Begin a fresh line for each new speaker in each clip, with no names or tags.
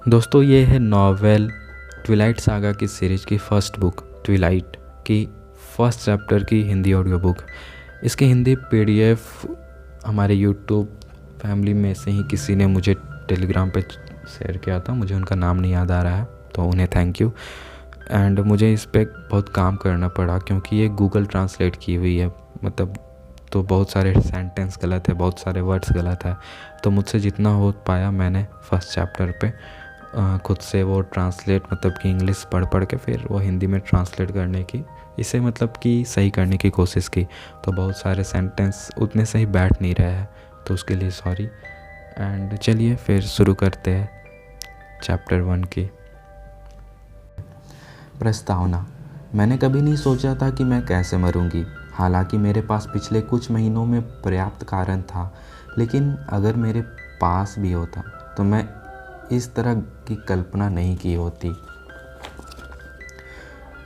दोस्तों ये है नॉवेल ट्विलाइट सागा की सीरीज़ की फ़र्स्ट बुक ट्विलाइट की फर्स्ट चैप्टर की हिंदी ऑडियो बुक। इसकी हिंदी पीडीएफ हमारे यूट्यूब फैमिली में से ही किसी ने मुझे टेलीग्राम पे शेयर किया था। मुझे उनका नाम नहीं याद आ रहा है, तो उन्हें थैंक यू। एंड मुझे इस पर बहुत काम करना पड़ा क्योंकि ये गूगल ट्रांसलेट की हुई है, मतलब तो बहुत सारे सेंटेंस गलत है, बहुत सारे वर्ड्स गलत है। तो मुझसे जितना हो पाया मैंने फर्स्ट चैप्टर पे खुद से वो ट्रांसलेट, मतलब कि इंग्लिश पढ़ के फिर वो हिंदी में ट्रांसलेट करने की, इसे मतलब कि सही करने की कोशिश की। तो बहुत सारे सेंटेंस उतने सही बैठ नहीं रहे हैं, तो उसके लिए सॉरी। एंड चलिए फिर शुरू करते हैं चैप्टर 1 की। प्रस्तावना। मैंने कभी नहीं सोचा था कि मैं कैसे मरूंगी। हालांकि मेरे पास पिछले कुछ महीनों में पर्याप्त कारण था, लेकिन अगर मेरे पास भी होता तो मैं इस तरह की कल्पना नहीं की होती।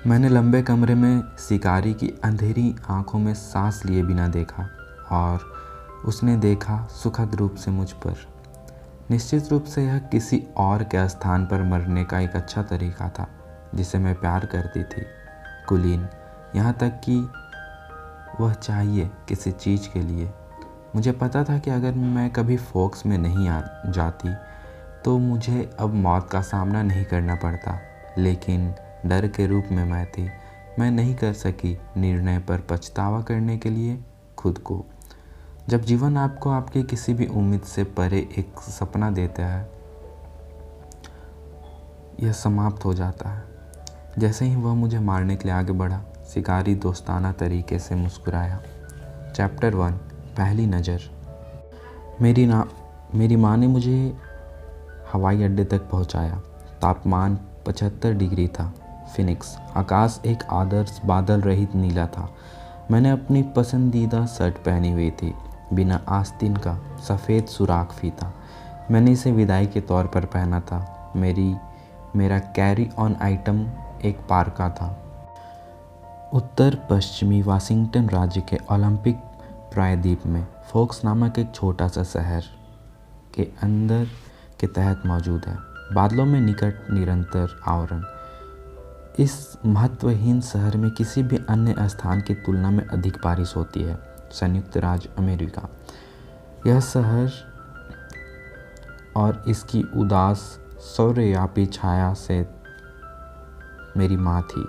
मैंने लंबे कमरे में शिकारी की अंधेरी आंखों में सांस लिए बिना देखा और उसने देखा सुखद रूप से मुझ पर। निश्चित रूप से यह किसी और के स्थान पर मरने का एक अच्छा तरीका था जिसे मैं प्यार करती थी, कुलीन, यहाँ तक कि वह चाहिए किसी चीज़ के लिए। मुझे पता था कि अगर मैं कभी फोक्स में नहीं आ जाती तो मुझे अब मौत का सामना नहीं करना पड़ता, लेकिन डर के रूप में मैं नहीं कर सकी निर्णय पर पछतावा करने के लिए खुद को। जब जीवन आपको आपकी किसी भी उम्मीद से परे एक सपना देता है, यह समाप्त हो जाता है। जैसे ही वह मुझे मारने के लिए आगे बढ़ा, शिकारी दोस्ताना तरीके से मुस्कुराया। चैप्टर 1, पहली नज़र। मेरी माँ ने मुझे हवाई अड्डे तक पहुंचाया। तापमान 75 डिग्री था। फिनिक्स, आकाश एक आदर्श बादल रहित नीला था। मैंने अपनी पसंदीदा शर्ट पहनी हुई थी, बिना आस्तीन का, सफ़ेद सुराख फीता। मैंने इसे विदाई के तौर पर पहना था। मेरा कैरी ऑन आइटम एक पार्का था। उत्तर पश्चिमी वाशिंगटन राज्य के ओलंपिक प्रायद्वीप में फोक्स नामक एक छोटा सा शहर के अंदर के तहत मौजूद है। बादलों में निकट निरंतर आवरण। इस महत्वहीन शहर में किसी भी अन्य स्थान की तुलना में अधिक बारिश होती है। संयुक्त राज्य अमेरिका। यह शहर और इसकी उदास सौर्यव्यापी छाया से मेरी माँ थी।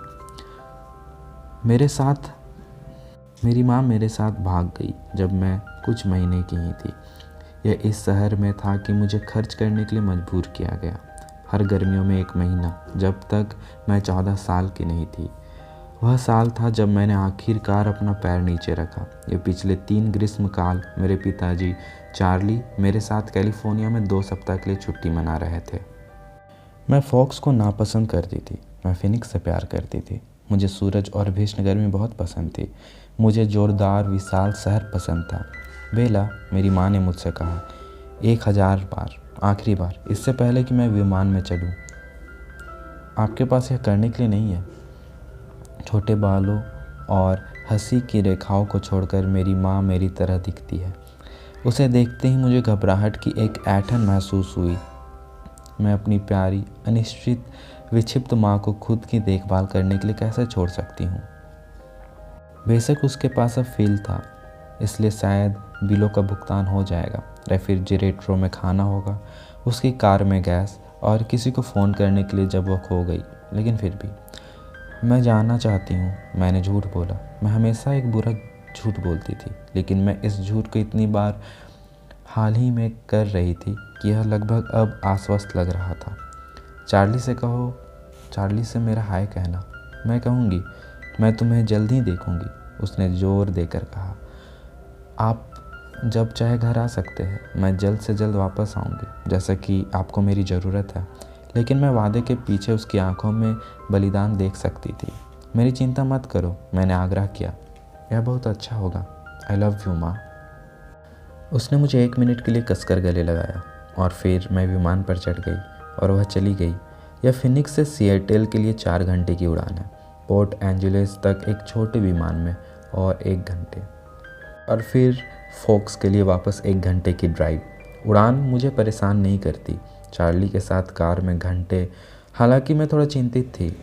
मेरी माँ मेरे साथ भाग गई जब मैं कुछ महीने की ही थी। यह इस शहर में था कि मुझे खर्च करने के लिए मजबूर किया गया। हर गर्मियों में एक महीना, जब तक मैं 14 साल की नहीं थी। वह साल था जब मैंने आखिरकार अपना पैर नीचे रखा। ये पिछले 3 ग्रीष्मकाल मेरे पिताजी चार्ली मेरे साथ कैलिफोर्निया में 2 सप्ताह के लिए छुट्टी मना रहे थे। मैं फॉक्स को नापसंद करती थी। मैं फिनिक्स से प्यार करती थी। मुझे सूरज और भीषण गर्मी बहुत पसंद थी। मुझे जोरदार विशाल शहर पसंद था। बेला, मेरी माँ ने मुझसे कहा 1000 बार, आखिरी बार, इससे पहले कि मैं विमान में चलूँ, आपके पास यह करने के लिए नहीं है। छोटे बालों और हंसी की रेखाओं को छोड़कर मेरी माँ मेरी तरह दिखती है। उसे देखते ही मुझे घबराहट की एक ऐंठन महसूस हुई। मैं अपनी प्यारी, अनिश्चित, विक्षिप्त माँ को खुद की देखभाल करने के लिए कैसे छोड़ सकती हूँ। बेशक उसके पास अब फील था, इसलिए शायद बिलों का भुगतान हो जाएगा, रेफ्रिजरेटरों में खाना होगा, उसकी कार में गैस और किसी को फ़ोन करने के लिए जब वह खो गई। लेकिन फिर भी मैं जानना चाहती हूँ। मैंने झूठ बोला। मैं हमेशा एक बुरा झूठ बोलती थी, लेकिन मैं इस झूठ को इतनी बार हाल ही में कर रही थी कि यह लगभग अब आश्वस्त लग रहा था। चार्ली से कहो, चार्ली से मेरा हाय कहना। मैं कहूँगी, मैं तुम्हें जल्द ही देखूँगी, उसने ज़ोर देकर कहा। आप जब चाहे घर आ सकते हैं। मैं जल्द से जल्द वापस आऊँगी, जैसा कि आपको मेरी ज़रूरत है। लेकिन मैं वादे के पीछे उसकी आंखों में बलिदान देख सकती थी। मेरी चिंता मत करो, मैंने आग्रह किया। यह बहुत अच्छा होगा। आई लव यू माँ। उसने मुझे 1 मिनट के लिए कसकर गले लगाया और फिर मैं विमान पर चढ़ गई और वह चली गई। यह फिनिक्स से सिएटल के लिए 4 घंटे की उड़ान है। पोर्ट एंजलिस तक एक छोटे विमान में और 1 घंटे, और फिर फोक्स के लिए वापस 1 घंटे की ड्राइव। उड़ान मुझे परेशान नहीं करती। चार्ली के साथ कार में घंटे। हालांकि मैं थोड़ा चिंतित थी।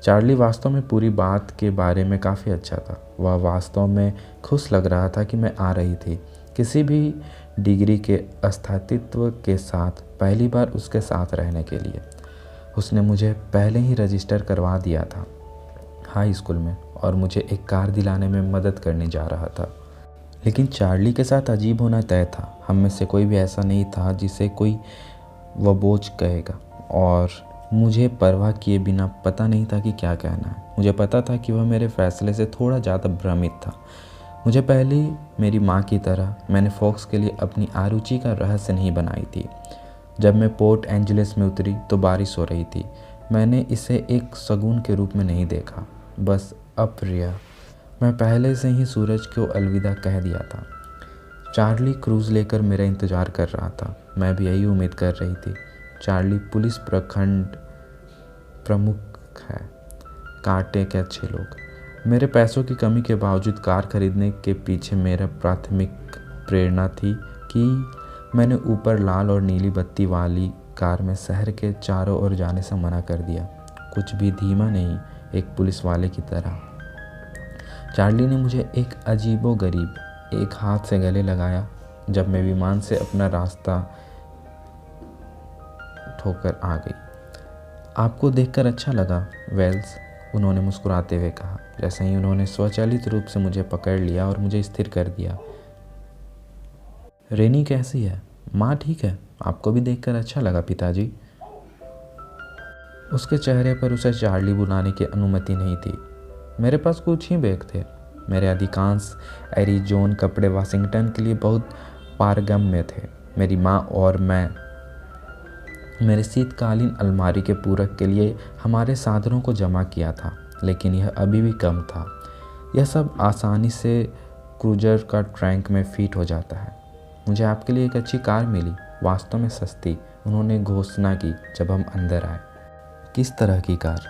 चार्ली वास्तव में पूरी बात के बारे में काफ़ी अच्छा था। वह वास्तव में खुश लग रहा था कि मैं आ रही थी, किसी भी डिग्री के अस्तित्व के साथ पहली बार उसके साथ रहने के लिए। उसने मुझे पहले ही रजिस्टर करवा दिया था हाई स्कूल में और मुझे एक कार दिलाने में मदद करने जा रहा था। लेकिन चार्ली के साथ अजीब होना तय था। हम में से कोई भी ऐसा नहीं था जिसे कोई वह बोझ कहेगा, और मुझे परवाह किए बिना पता नहीं था कि क्या कहना है। मुझे पता था कि वह मेरे फैसले से थोड़ा ज़्यादा भ्रमित था। मुझे पहले मेरी माँ की तरह मैंने फॉक्स के लिए अपनी आरुचि का रहस्य नहीं बनाई थी। जब मैं पोर्ट एंजलिस में उतरी तो बारिश हो रही थी। मैंने इसे एक शगुन के रूप में नहीं देखा, बस अप्रिय। मैं पहले से ही सूरज को अलविदा कह दिया था। चार्ली क्रूज़ लेकर मेरा इंतज़ार कर रहा था। मैं भी यही उम्मीद कर रही थी। चार्ली पुलिस प्रखंड प्रमुख है। कांटे के अच्छे लोग। मेरे पैसों की कमी के बावजूद कार खरीदने के पीछे मेरा प्राथमिक प्रेरणा थी कि मैंने ऊपर लाल और नीली बत्ती वाली कार में शहर के चारों ओर जाने से मना कर दिया। कुछ भी धीमा नहीं, एक पुलिस वाले की तरह। चार्ली ने मुझे एक अजीबोगरीब एक हाथ से गले लगाया जब मैं विमान से अपना रास्ता ठोकर आ गई। आपको देखकर अच्छा लगा, वेल्स, उन्होंने मुस्कुराते हुए कहा। जैसे ही उन्होंने स्वचालित रूप से मुझे पकड़ लिया और मुझे स्थिर कर दिया। रेनी कैसी है? माँ ठीक है? आपको भी देखकर अच्छा लगा पिताजी। उसके चेहरे पर उसे चार्ली बुलाने की अनुमति नहीं थी। मेरे पास कुछ ही बैग थे। मेरे अधिकांश एरिजोन कपड़े वाशिंगटन के लिए बहुत पारगम्य थे। मेरी माँ और मैं मेरे शीतकालीन अलमारी के पूरक के लिए हमारे साधनों को जमा किया था, लेकिन यह अभी भी कम था। यह सब आसानी से क्रूजर का ट्रंक में फिट हो जाता है। मुझे आपके लिए एक अच्छी कार मिली, वास्तव में सस्ती, उन्होंने घोषणा की जब हम अंदर आए। किस तरह की कार?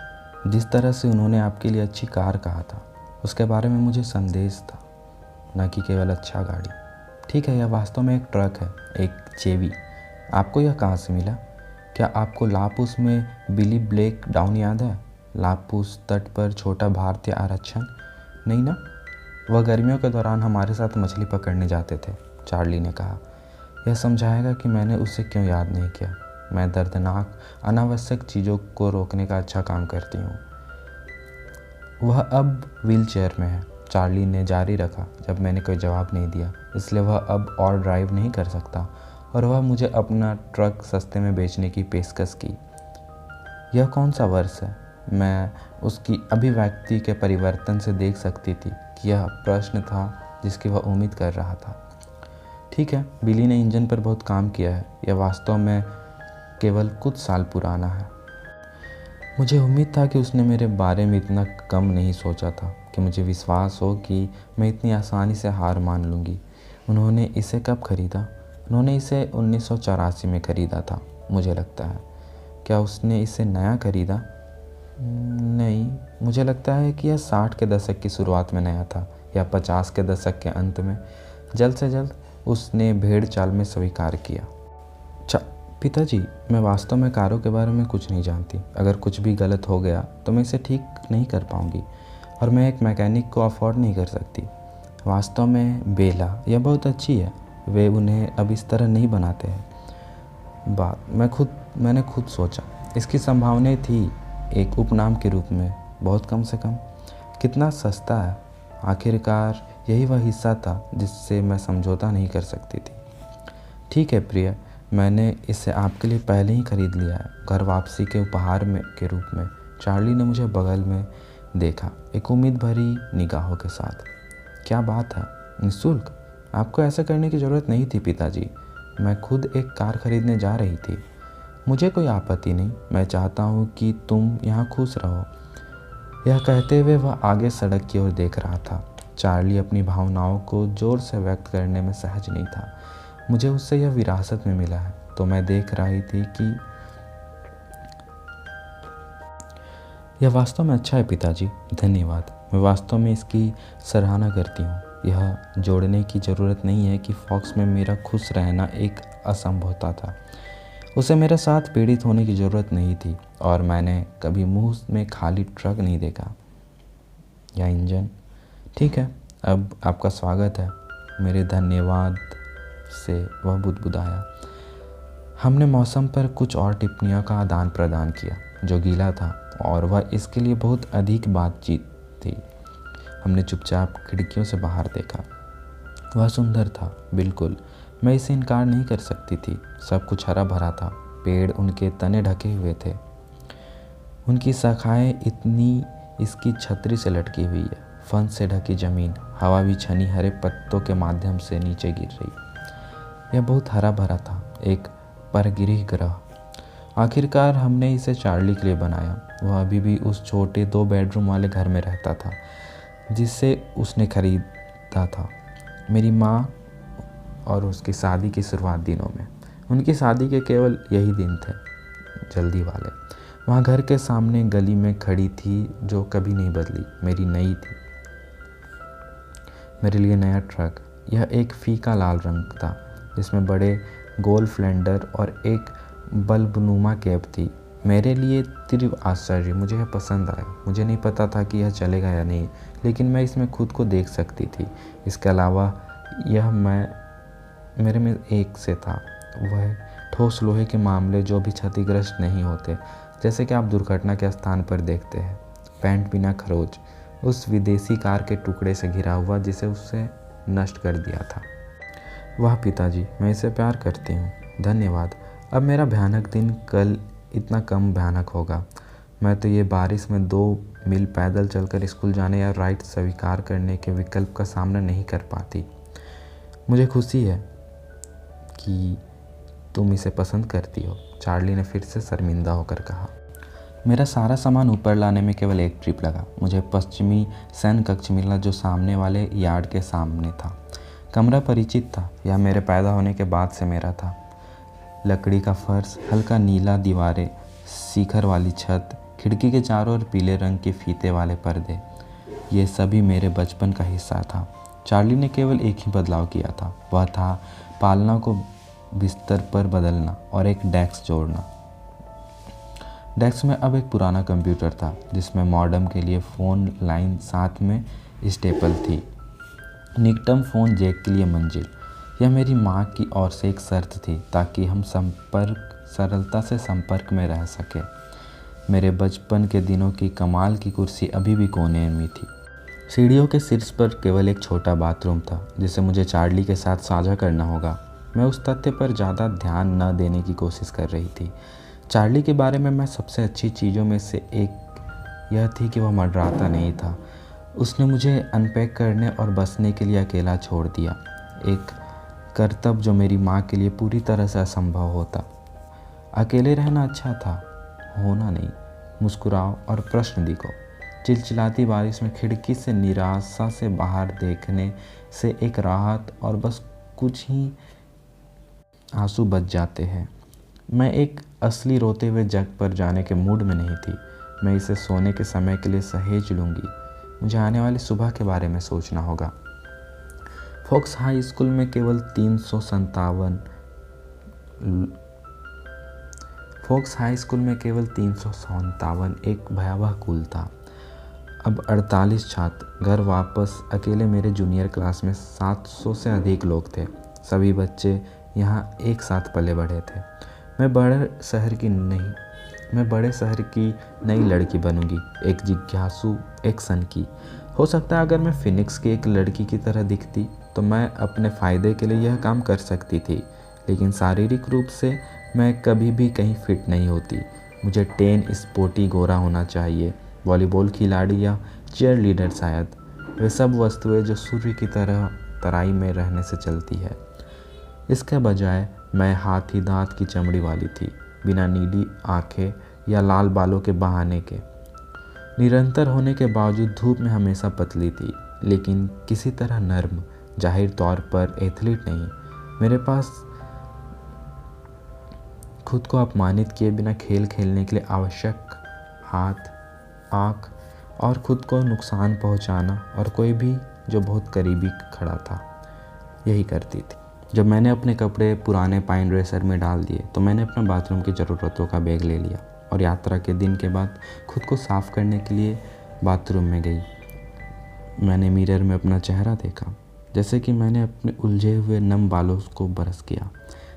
जिस तरह से उन्होंने आपके लिए अच्छी कार कहा था, उसके बारे में मुझे संदेश था, न कि केवल अच्छा गाड़ी। ठीक है, यह वास्तव में एक ट्रक है, एक चेवी। आपको यह कहाँ से मिला? क्या आपको लापूस में बिली ब्लेक डाउन याद है? लापूस तट पर छोटा भारतीय आरक्षण? नहीं ना? वह गर्मियों के दौरान हमारे साथ मछली पकड़ने जाते थे, चार्ली ने कहा। यह समझाएगा कि मैंने उसे क्यों याद नहीं किया। मैं दर्दनाक अनावश्यक चीज़ों को रोकने का अच्छा काम करती हूँ। वह अब व्हील चेयर में है, चार्ली ने जारी रखा जब मैंने कोई जवाब नहीं दिया। इसलिए वह अब और ड्राइव नहीं कर सकता और वह मुझे अपना ट्रक सस्ते में बेचने की पेशकश की। यह कौन सा वर्ष है? मैं उसकी अभिव्यक्ति के परिवर्तन से देख सकती थी कि यह प्रश्न था जिसकी वह उम्मीद कर रहा था। ठीक है, बिली ने इंजन पर बहुत काम किया है। यह वास्तव में केवल कुछ साल पुराना है। मुझे उम्मीद था कि उसने मेरे बारे में इतना कम नहीं सोचा था कि मुझे विश्वास हो कि मैं इतनी आसानी से हार मान लूँगी। उन्होंने इसे कब खरीदा? उन्होंने इसे 1984 में खरीदा था, मुझे लगता है। क्या उसने इसे नया खरीदा? नहीं, मुझे लगता है कि यह 60 के दशक की शुरुआत में नया था या 50 के दशक के अंत में। जल्द से जल्द उसने भेड़ चाल में स्वीकार किया। पिताजी, मैं वास्तव में कारों के बारे में कुछ नहीं जानती। अगर कुछ भी गलत हो गया तो मैं इसे ठीक नहीं कर पाऊँगी और मैं एक मैकेनिक को अफोर्ड नहीं कर सकती। वास्तव में बेला यह बहुत अच्छी है, वे उन्हें अब इस तरह नहीं बनाते हैं। मैंने खुद सोचा, इसकी संभावनाएं थी एक उपनाम के रूप में, बहुत कम से कम। कितना सस्ता है। आखिरकार यही वह हिस्सा था जिससे मैं समझौता नहीं कर सकती थी। ठीक है प्रिय, मैंने इसे आपके लिए पहले ही खरीद लिया है, घर वापसी के उपहार के रूप में। चार्ली ने मुझे बगल में देखा, एक उम्मीद भरी निगाहों के साथ। क्या बात है, निःशुल्क? आपको ऐसा करने की ज़रूरत नहीं थी पिताजी। मैं खुद एक कार खरीदने जा रही थी। मुझे कोई आपत्ति नहीं, मैं चाहता हूँ कि तुम यहाँ खुश रहो। यह कहते हुए वह आगे सड़क की ओर देख रहा था। चार्ली अपनी भावनाओं को ज़ोर से व्यक्त करने में सहज नहीं था। मुझे उससे यह विरासत में मिला है, तो मैं देख रही थी कि यह वास्तव में अच्छा है पिताजी, धन्यवाद। मैं वास्तव में इसकी सराहना करती हूँ। यह जोड़ने की ज़रूरत नहीं है कि फॉक्स में मेरा खुश रहना एक असंभवता था। उसे मेरे साथ पीड़ित होने की ज़रूरत नहीं थी और मैंने कभी मुंह में खाली ट्रक नहीं देखा या इंजन। ठीक है, अब आपका स्वागत है। मेरे धन्यवाद से वह बुदबुदाया। हमने मौसम पर कुछ और टिप्पणियों का आदान प्रदान किया जो गीला था और वह इसके लिए बहुत अधिक बातचीत थी। हमने चुपचाप खिड़कियों से बाहर देखा। वह सुंदर था, बिल्कुल, मैं इसे इनकार नहीं कर सकती थी। सब कुछ हरा भरा था, पेड़ उनके तने ढके हुए थे, उनकी शाखाएं इतनी इसकी छतरी से लटकी हुई है। फन से ढकी जमीन, हवा भी छनी हरे पत्तों के माध्यम से नीचे गिर रही। यह बहुत हरा भरा था, एक परगिरह ग्रह। आखिरकार हमने इसे चार्ली के लिए बनाया। वह अभी भी उस छोटे 2 बेडरूम वाले घर में रहता था जिसे उसने खरीदा था मेरी माँ और उसकी शादी की शुरुआत दिनों में। उनकी शादी के केवल यही दिन थे, जल्दी वाले। वहाँ घर के सामने गली में खड़ी थी जो कभी नहीं बदली, मेरी नई थी, मेरे लिए नया ट्रक। यह एक फीका लाल रंग था जिसमें बड़े गोल फ्लेंडर और एक बल्बनुमा कैप थी। मेरे लिए तीव्र आश्चर्य, मुझे यह पसंद आया। मुझे नहीं पता था कि यह चलेगा या नहीं, लेकिन मैं इसमें खुद को देख सकती थी। इसके अलावा यह मेरे में एक से था, वह ठोस लोहे के मामले जो भी क्षतिग्रस्त नहीं होते, जैसे कि आप दुर्घटना के स्थान पर देखते हैं। पैंट बिना खरोच, उस विदेशी कार के टुकड़े से घिरा हुआ जिसे उससे नष्ट कर दिया था। वाह पिताजी, मैं इसे प्यार करती हूँ। धन्यवाद। अब मेरा भयानक दिन कल इतना कम भयानक होगा। मैं तो ये बारिश में 2 मील पैदल चलकर स्कूल जाने या राइड स्वीकार करने के विकल्प का सामना नहीं कर पाती। मुझे खुशी है कि तुम इसे पसंद करती हो, चार्ली ने फिर से शर्मिंदा होकर कहा। मेरा सारा सामान ऊपर लाने में केवल एक ट्रिप लगा। मुझे पश्चिमी सैन्य कक्ष मिला जो सामने वाले यार्ड के सामने था। कमरा परिचित था, यह मेरे पैदा होने के बाद से मेरा था। लकड़ी का फर्श, हल्का नीला दीवारें, शिखर वाली छत, खिड़की के चारों ओर पीले रंग के फीते वाले पर्दे, ये सभी मेरे बचपन का हिस्सा था। चार्ली ने केवल एक ही बदलाव किया था, वह था पालना को बिस्तर पर बदलना और एक डेस्क जोड़ना। डेस्क में अब एक पुराना कंप्यूटर था जिसमें मॉडेम के लिए फ़ोन लाइन साथ में स्टेपल थी, निकटम फ़ोन जैक के लिए मंजिल। यह मेरी माँ की ओर से एक शर्त थी ताकि हम सरलता से संपर्क में रह सके। मेरे बचपन के दिनों की कमाल की कुर्सी अभी भी कोने में थी। सीढ़ियों के शीर्ष पर केवल एक छोटा बाथरूम था जिसे मुझे चार्ली के साथ साझा करना होगा। मैं उस तथ्य पर ज़्यादा ध्यान न देने की कोशिश कर रही थी। चार्ली के बारे में मैं सबसे अच्छी चीज़ों में से एक यह थी कि वह मडराता नहीं था। उसने मुझे अनपैक करने और बसने के लिए अकेला छोड़ दिया, एक कर्तव्य जो मेरी माँ के लिए पूरी तरह से असंभव होता। अकेले रहना अच्छा था, होना नहीं। मुस्कुराओ और प्रश्न दिखो। चिलचिलाती बारिश में खिड़की से निराशा से बाहर देखने से एक राहत और बस कुछ ही आंसू बच जाते हैं। मैं एक असली रोते हुए जग पर जाने के मूड में नहीं थी। मैं इसे सोने के समय के लिए सहेज लूँगी। मुझे आने वाली सुबह के बारे में सोचना होगा। फोक्स हाई स्कूल में केवल 357 एक भयावह कुल था। अब 48 छात्र। घर वापस अकेले मेरे जूनियर क्लास में 700 से अधिक लोग थे। सभी बच्चे यहाँ एक साथ पले बढ़े थे। मैं बड़े शहर की नई लड़की बनूंगी, एक जिज्ञासु, एक सनकी। हो सकता है अगर मैं फिनिक्स की एक लड़की की तरह दिखती तो मैं अपने फ़ायदे के लिए यह काम कर सकती थी, लेकिन शारीरिक रूप से मैं कभी भी कहीं फिट नहीं होती। मुझे स्पोर्टी गोरा होना चाहिए, वॉलीबॉल खिलाड़ी या चीयर लीडर शायद। वे सब वस्तुएं जो सूर्य की तरह तराई में रहने से चलती है। इसके बजाय मैं हाथी दांत की चमड़ी वाली थी, बिना नीली आंखें या लाल बालों के बहाने के। निरंतर होने के बावजूद धूप में हमेशा पतली थी, लेकिन किसी तरह नर्म, जाहिर तौर पर एथलीट नहीं। मेरे पास खुद को अपमानित किए बिना खेल खेलने के लिए आवश्यक हाथ, आँख और खुद को नुकसान पहुंचाना और कोई भी जो बहुत करीबी खड़ा था यही करती थी। जब मैंने अपने कपड़े पुराने पाइन ड्रेसर में डाल दिए तो मैंने अपना बाथरूम की ज़रूरतों का बैग ले लिया और यात्रा के दिन के बाद खुद को साफ़ करने के लिए बाथरूम में गई। मैंने मिरर में अपना चेहरा देखा, जैसे कि मैंने अपने उलझे हुए नम बालों को ब्रश किया।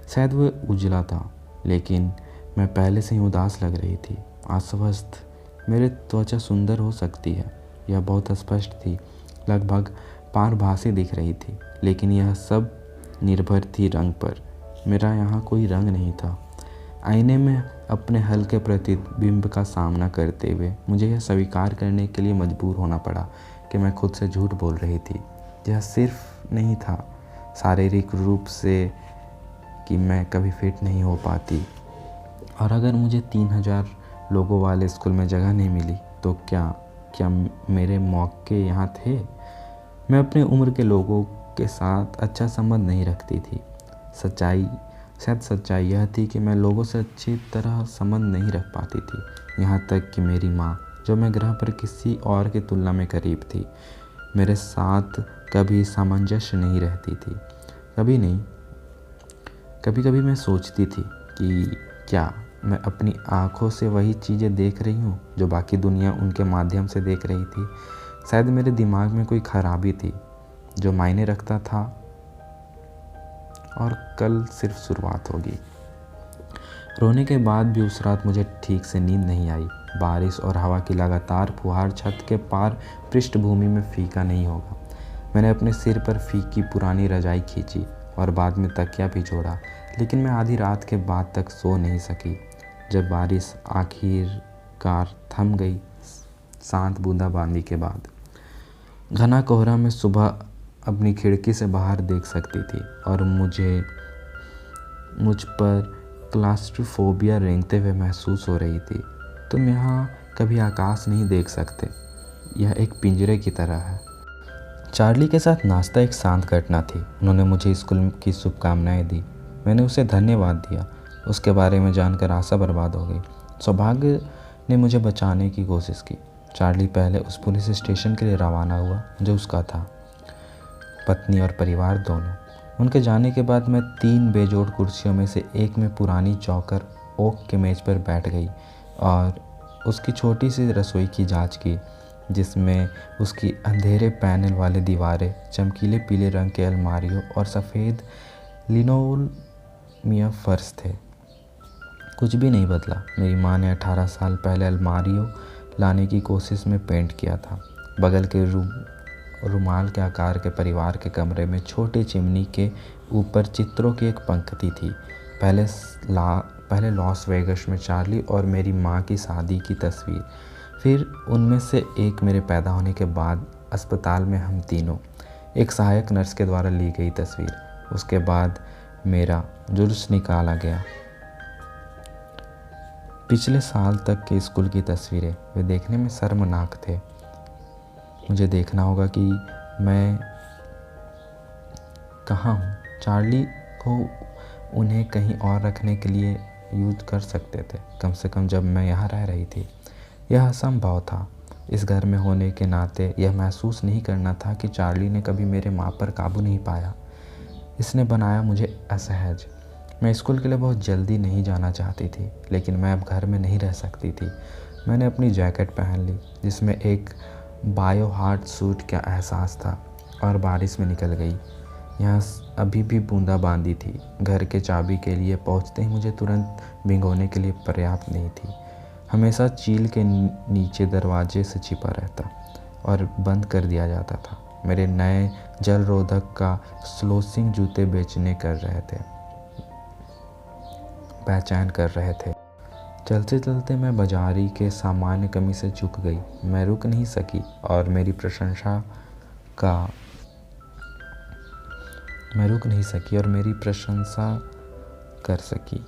शायद वह उजला था, लेकिन मैं पहले से ही उदास लग रही थी, अस्वस्थ। मेरी त्वचा सुंदर हो सकती है, यह बहुत स्पष्ट थी, लगभग पारभासी दिख रही थी, लेकिन यह सब निर्भर थी रंग पर। मेरा यहाँ कोई रंग नहीं था। आईने में अपने हल्के प्रतिबिंब का सामना करते हुए मुझे यह स्वीकार करने के लिए मजबूर होना पड़ा कि मैं खुद से झूठ बोल रही थी। यह सिर्फ नहीं था शारीरिक रूप से कि मैं कभी फिट नहीं हो पाती, और अगर मुझे 3000 लोगों वाले स्कूल में जगह नहीं मिली तो क्या मेरे मौके यहाँ थे? मैं अपने उम्र के लोगों के साथ अच्छा संबंध नहीं रखती थी। सच्चाई यह थी कि मैं लोगों से अच्छी तरह संबंध नहीं रख पाती थी। यहाँ तक कि मेरी माँ, जो मैं ग्रह पर किसी और की तुलना में करीब थी, मेरे साथ कभी सामंजस्य नहीं रहती थी। कभी नहीं। कभी मैं सोचती थी कि क्या मैं अपनी आँखों से वही चीज़ें देख रही हूँ जो बाकी दुनिया उनके माध्यम से देख रही थी। शायद मेरे दिमाग में कोई खराबी थी जो मायने रखता था, और कल सिर्फ शुरुआत होगी। रोने के बाद भी उस रात मुझे ठीक से नींद नहीं आई। बारिश और हवा की लगातार फुहार छत के पार पृष्ठभूमि में फीका नहीं होगा। मैंने अपने सिर पर फीकी पुरानी रजाई खींची और बाद में तकिया भी जोड़ा, लेकिन मैं आधी रात के बाद तक सो नहीं सकी। जब बारिश आखिरकार थम गई, शांत बूंदाबांदी के बाद, घना कोहरा में सुबह अपनी खिड़की से बाहर देख सकती थी और मुझ पर क्लास्ट्रोफोबिया रेंगते हुए महसूस हो रही थी। तुम यहाँ कभी आकाश नहीं देख सकते, यह एक पिंजरे की तरह है। चार्ली के साथ नाश्ता एक शांत घटना थी। उन्होंने मुझे स्कूल की शुभकामनाएं दी। मैंने उसे धन्यवाद दिया। उसके बारे में जानकर आशा बर्बाद हो गई। सौभाग्य ने मुझे बचाने की कोशिश की। चार्ली पहले उस पुलिस स्टेशन के लिए रवाना हुआ जो उसका था, पत्नी और परिवार दोनों। उनके जाने के बाद मैं 3 बेजोड़ कुर्सियों में से एक में पुरानी चौकर ओक के मेज पर बैठ गई और उसकी छोटी सी रसोई की जांच की, जिसमें उसकी अंधेरे पैनल वाले दीवारें, चमकीले पीले रंग के अलमारियों और सफ़ेद लिनोलियम फर्श थे। कुछ भी नहीं बदला। मेरी माँ ने 18 साल पहले अलमारियों लाने की कोशिश में पेंट किया था। बगल के रुमाल के आकार के परिवार के कमरे में छोटे चिमनी के ऊपर चित्रों की एक पंक्ति थी। पहले लॉस वेगस में चार्ली और मेरी माँ की शादी की तस्वीर, फिर उनमें से एक मेरे पैदा होने के बाद अस्पताल में हम तीनों, एक सहायक नर्स के द्वारा ली गई तस्वीर। उसके बाद मेरा जुलूस निकाला गया। पिछले साल तक के स्कूल की तस्वीरें, वे देखने में शर्मनाक थे। मुझे देखना होगा कि मैं कहाँ हूँ। चार्ली को उन्हें कहीं और रखने के लिए यूज कर सकते थे, कम से कम जब मैं यहाँ रह रही थी। यह असंभव था। इस घर में होने के नाते यह महसूस नहीं करना था कि चार्ली ने कभी मेरे माँ पर काबू नहीं पाया। इसने बनाया मुझे असहज। मैं स्कूल के लिए बहुत जल्दी नहीं जाना चाहती थी, लेकिन मैं अब घर में नहीं रह सकती थी। मैंने अपनी जैकेट पहन ली, जिसमें एक बायो हार्ट सूट का एहसास था, और बारिश में निकल गई। यहाँ अभी भी बूंदाबांदी थी। घर के चाबी के लिए पहुँचते ही मुझे तुरंत भिगोने के लिए पर्याप्त नहीं थी। हमेशा चील के नीचे दरवाजे से छिपा रहता और बंद कर दिया जाता था। मेरे नए जल रोधक का स्लोसिंग जूते बेचैन कर रहे थे। चलते चलते मैं बाजारी के सामान्य कमी से चूक गई। मैं रुक नहीं सकी और मेरी प्रशंसा कर सकी।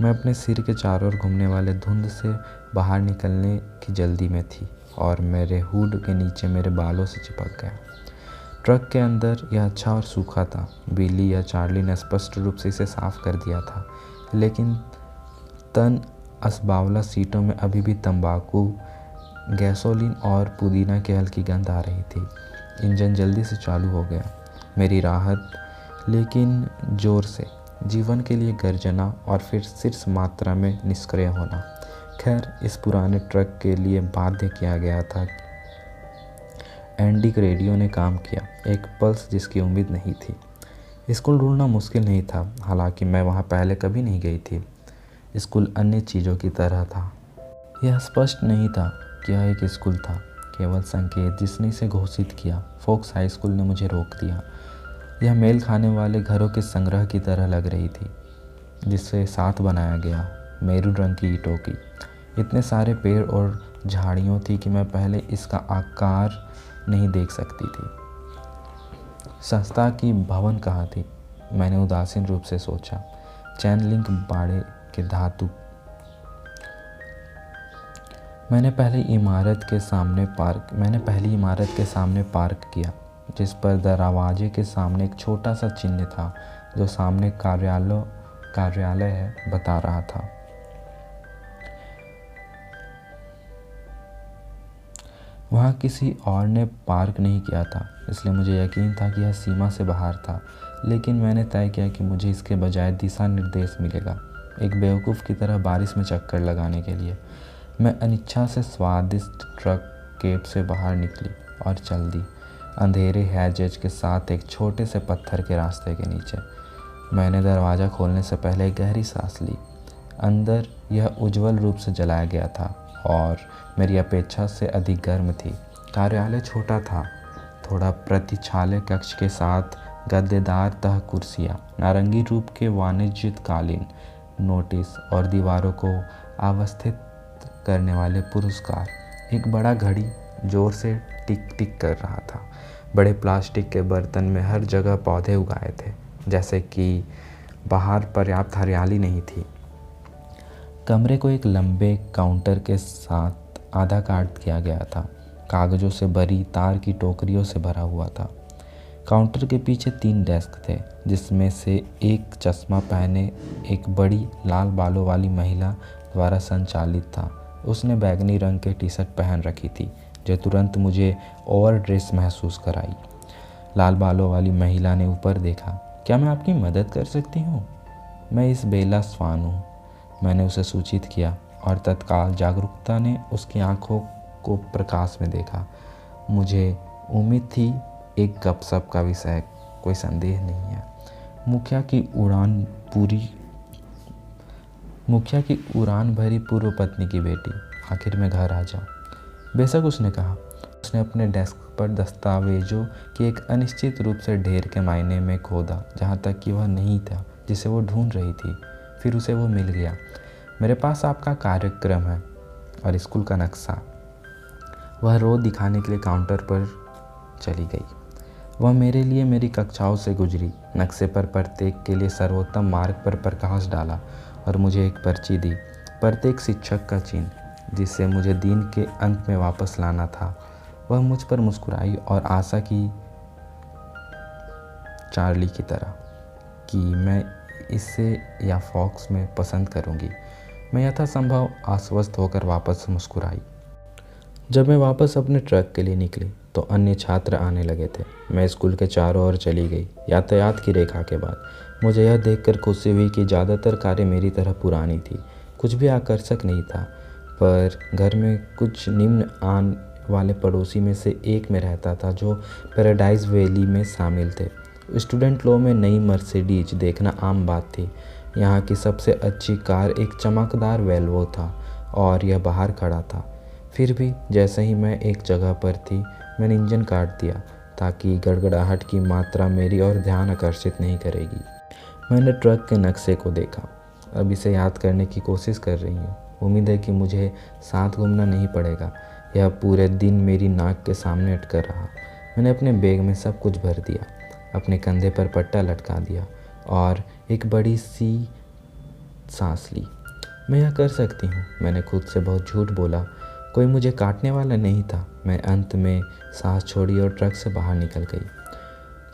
मैं अपने सिर के चारों ओर घूमने वाले धुंध से बाहर निकलने की जल्दी में थी और मेरे हुड के नीचे मेरे बालों से चिपक गया। ट्रक के अंदर यह अच्छा और सूखा था। बिली या चार्ली ने स्पष्ट रूप से इसे साफ कर दिया था, लेकिन तन असबावला सीटों में अभी भी तंबाकू, गैसोलीन और पुदीना की हल्की गंध आ रही थी। इंजन जल्दी से चालू हो गया। मेरी राहत लेकिन ज़ोर से जीवन के लिए गर्जना और फिर शीर्ष मात्रा में निष्क्रिय होना। खैर, इस पुराने ट्रक के लिए बाध्य किया गया था। एंटीक रेडियो ने काम किया, एक पल्स जिसकी उम्मीद नहीं थी। स्कूल ढूंढना मुश्किल नहीं था, हालांकि मैं वहाँ पहले कभी नहीं गई थी। स्कूल अन्य चीज़ों की तरह था। यह स्पष्ट नहीं था कि यह एक स्कूल था, केवल संकेत जिसने इसे घोषित किया। फोक्स हाई स्कूल ने मुझे रोक दिया। यह मेल खाने वाले घरों के संग्रह की तरह लग रही थी, जिससे साथ बनाया गया, मैरून रंग की ईंटों की। इतने सारे पेड़ और झाड़ियों थी कि मैं पहले इसका आकार नहीं देख सकती थी। संस्था की भवन कहाँ थी? मैंने उदासीन रूप से सोचा। चैन लिंक बाड़े के धातु। मैंने पहली इमारत के सामने पार्क किया, जिस पर दरवाजे के सामने एक छोटा सा चिन्ह था जो सामने कार्यालय है बता रहा था। वहाँ किसी और ने पार्क नहीं किया था, इसलिए मुझे यकीन था कि यह सीमा से बाहर था। लेकिन मैंने तय किया कि मुझे इसके बजाय दिशा निर्देश मिलेगा, एक बेवकूफ़ की तरह बारिश में चक्कर लगाने के लिए। मैं अनिच्छा से स्वादिष्ट ट्रक केप से बाहर निकली और चल दी, अंधेरे हैजेज के साथ एक छोटे से पत्थर के रास्ते के नीचे। मैंने दरवाज़ा खोलने से पहले गहरी सांस ली। अंदर यह उज्ज्वल रूप से जलाया गया था और मेरी अपेक्षा से अधिक गर्म थी। कार्यालय छोटा था, थोड़ा प्रतीक्षालय कक्ष के साथ गद्देदार तह कुर्सियाँ, नारंगी रूप के वाणिज्यिक कालीन, नोटिस और दीवारों को अवस्थित करने वाले पुरस्कार। एक बड़ा घड़ी जोर से टिक टिक कर रहा था। बड़े प्लास्टिक के बर्तन में हर जगह पौधे उगाए थे, जैसे कि बाहर पर्याप्त हरियाली नहीं थी। कमरे को एक लंबे काउंटर के साथ आधा काट किया गया था, कागज़ों से भरी तार की टोकरियों से भरा हुआ था। काउंटर के पीछे 3 डेस्क थे, जिसमें से एक चश्मा पहने एक बड़ी लाल बालों वाली महिला द्वारा संचालित था। उसने बैगनी रंग के टी शर्ट पहन रखी थी, जो तुरंत मुझे ओवर ड्रेस महसूस कराई। लाल बालों वाली महिला ने ऊपर देखा। क्या मैं आपकी मदद कर सकती हूँ? मैं इस बेला स्वान हूँ, मैंने उसे सूचित किया और तत्काल जागरूकता ने उसकी आंखों को प्रकाश में देखा। मुझे उम्मीद थी एक गपशप का विषय, कोई संदेह नहीं है। मुखिया की उड़ान भरी पूर्व पत्नी की बेटी, आखिर में घर आ जा। बेशक, उसने कहा। उसने अपने डेस्क पर दस्तावेजों की एक अनिश्चित रूप से ढेर के मायने में खोदा, जहाँ तक कि वह नहीं था जिसे वो ढूंढ रही थी। फिर उसे वो मिल गया। मेरे पास आपका कार्यक्रम है और स्कूल का नक्शा। वह रोज दिखाने के लिए काउंटर पर चली गई। वह मेरे लिए मेरी कक्षाओं से गुजरी, नक्शे पर प्रत्येक के लिए सर्वोत्तम मार्ग पर प्रकाश डाला और मुझे एक पर्ची दी, प्रत्येक शिक्षक का चिन्ह, जिसे मुझे दिन के अंत में वापस लाना था। वह मुझ पर मुस्कुराई और आशा की, चार्ली की तरह, कि मैं इसे या फॉक्स में पसंद करूंगी। मैं यथासंभव आश्वस्त होकर वापस मुस्कुराई। जब मैं वापस अपने ट्रक के लिए निकली तो अन्य छात्र आने लगे थे। मैं स्कूल के चारों ओर चली गई, यातायात की रेखा के बाद। मुझे यह देखकर खुशी हुई कि ज़्यादातर कारें मेरी तरह पुरानी थी। कुछ भी आकर्षक नहीं था, पर घर में कुछ निम्न आन वाले पड़ोसी में से एक में रहता था जो पैराडाइज वैली में शामिल थे। स्टूडेंट लो में नई मर्सिडीज देखना आम बात थी। यहाँ की सबसे अच्छी कार एक चमकदार वेल्वो था और यह बाहर खड़ा था। फिर भी जैसे ही मैं एक जगह पर थी, मैंने इंजन काट दिया ताकि गड़गड़ाहट की मात्रा मेरी ओर ध्यान आकर्षित नहीं करेगी। मैंने ट्रक के नक्शे को देखा। अब इसे याद करने की कोशिश कर रही हूँ। उम्मीद है कि मुझे साथ घूमना नहीं पड़ेगा। यह पूरे दिन मेरी नाक के सामने अटकर रहा। मैंने अपने बैग में सब कुछ भर दिया, अपने कंधे पर पट्टा लटका दिया और एक बड़ी सी सांस ली। मैं यह कर सकती हूँ, मैंने खुद से बहुत झूठ बोला। कोई मुझे काटने वाला नहीं था। मैं अंत में सांस छोड़ी और ट्रक से बाहर निकल गई।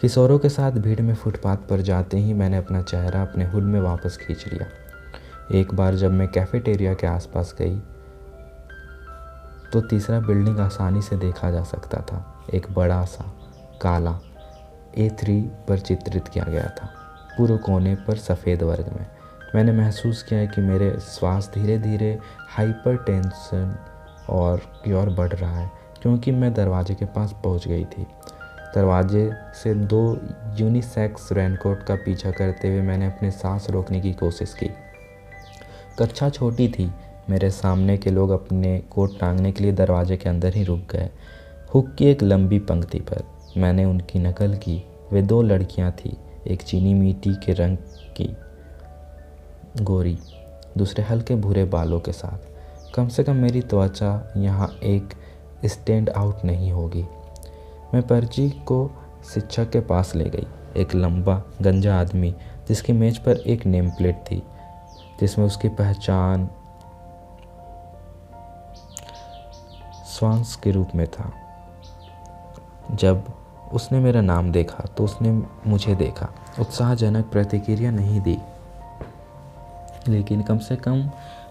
किशोरों के साथ भीड़ में फुटपाथ पर जाते ही मैंने अपना चेहरा अपने हुड में वापस खींच लिया। एक बार जब मैं कैफेटेरिया के आसपास गई तो तीसरा बिल्डिंग आसानी से देखा जा सकता था। एक बड़ा सा काला A3 पर चित्रित किया गया था, पूरे कोने पर सफ़ेद वर्ग में। मैंने महसूस किया कि मेरे श्वास धीरे धीरे हाइपरटेंशन की ओर बढ़ रहा है, क्योंकि मैं दरवाजे के पास पहुंच गई थी। दरवाजे से 2 यूनिसेक्स रेनकोट का पीछा करते हुए मैंने अपने सांस रोकने की कोशिश की। कक्षा छोटी थी। मेरे सामने के लोग अपने कोट टांगने के लिए दरवाजे के अंदर ही रुक गए, हुक की एक लंबी पंक्ति पर। मैंने उनकी नकल की। वे 2 लड़कियां थीं, एक चीनी मिट्टी के रंग की गोरी, दूसरे हल्के भूरे बालों के साथ। कम से कम मेरी त्वचा यहाँ एक स्टैंड आउट नहीं होगी। मैं पर्ची को शिक्षक के पास ले गई। एक लंबा गंजा आदमी जिसकी मेज पर एक नेम प्लेट थी जिसमें उसकी पहचान स्वांस के रूप में था। जब उसने मेरा नाम देखा तो उसने मुझे देखा। उत्साहजनक प्रतिक्रिया नहीं दी, लेकिन कम से कम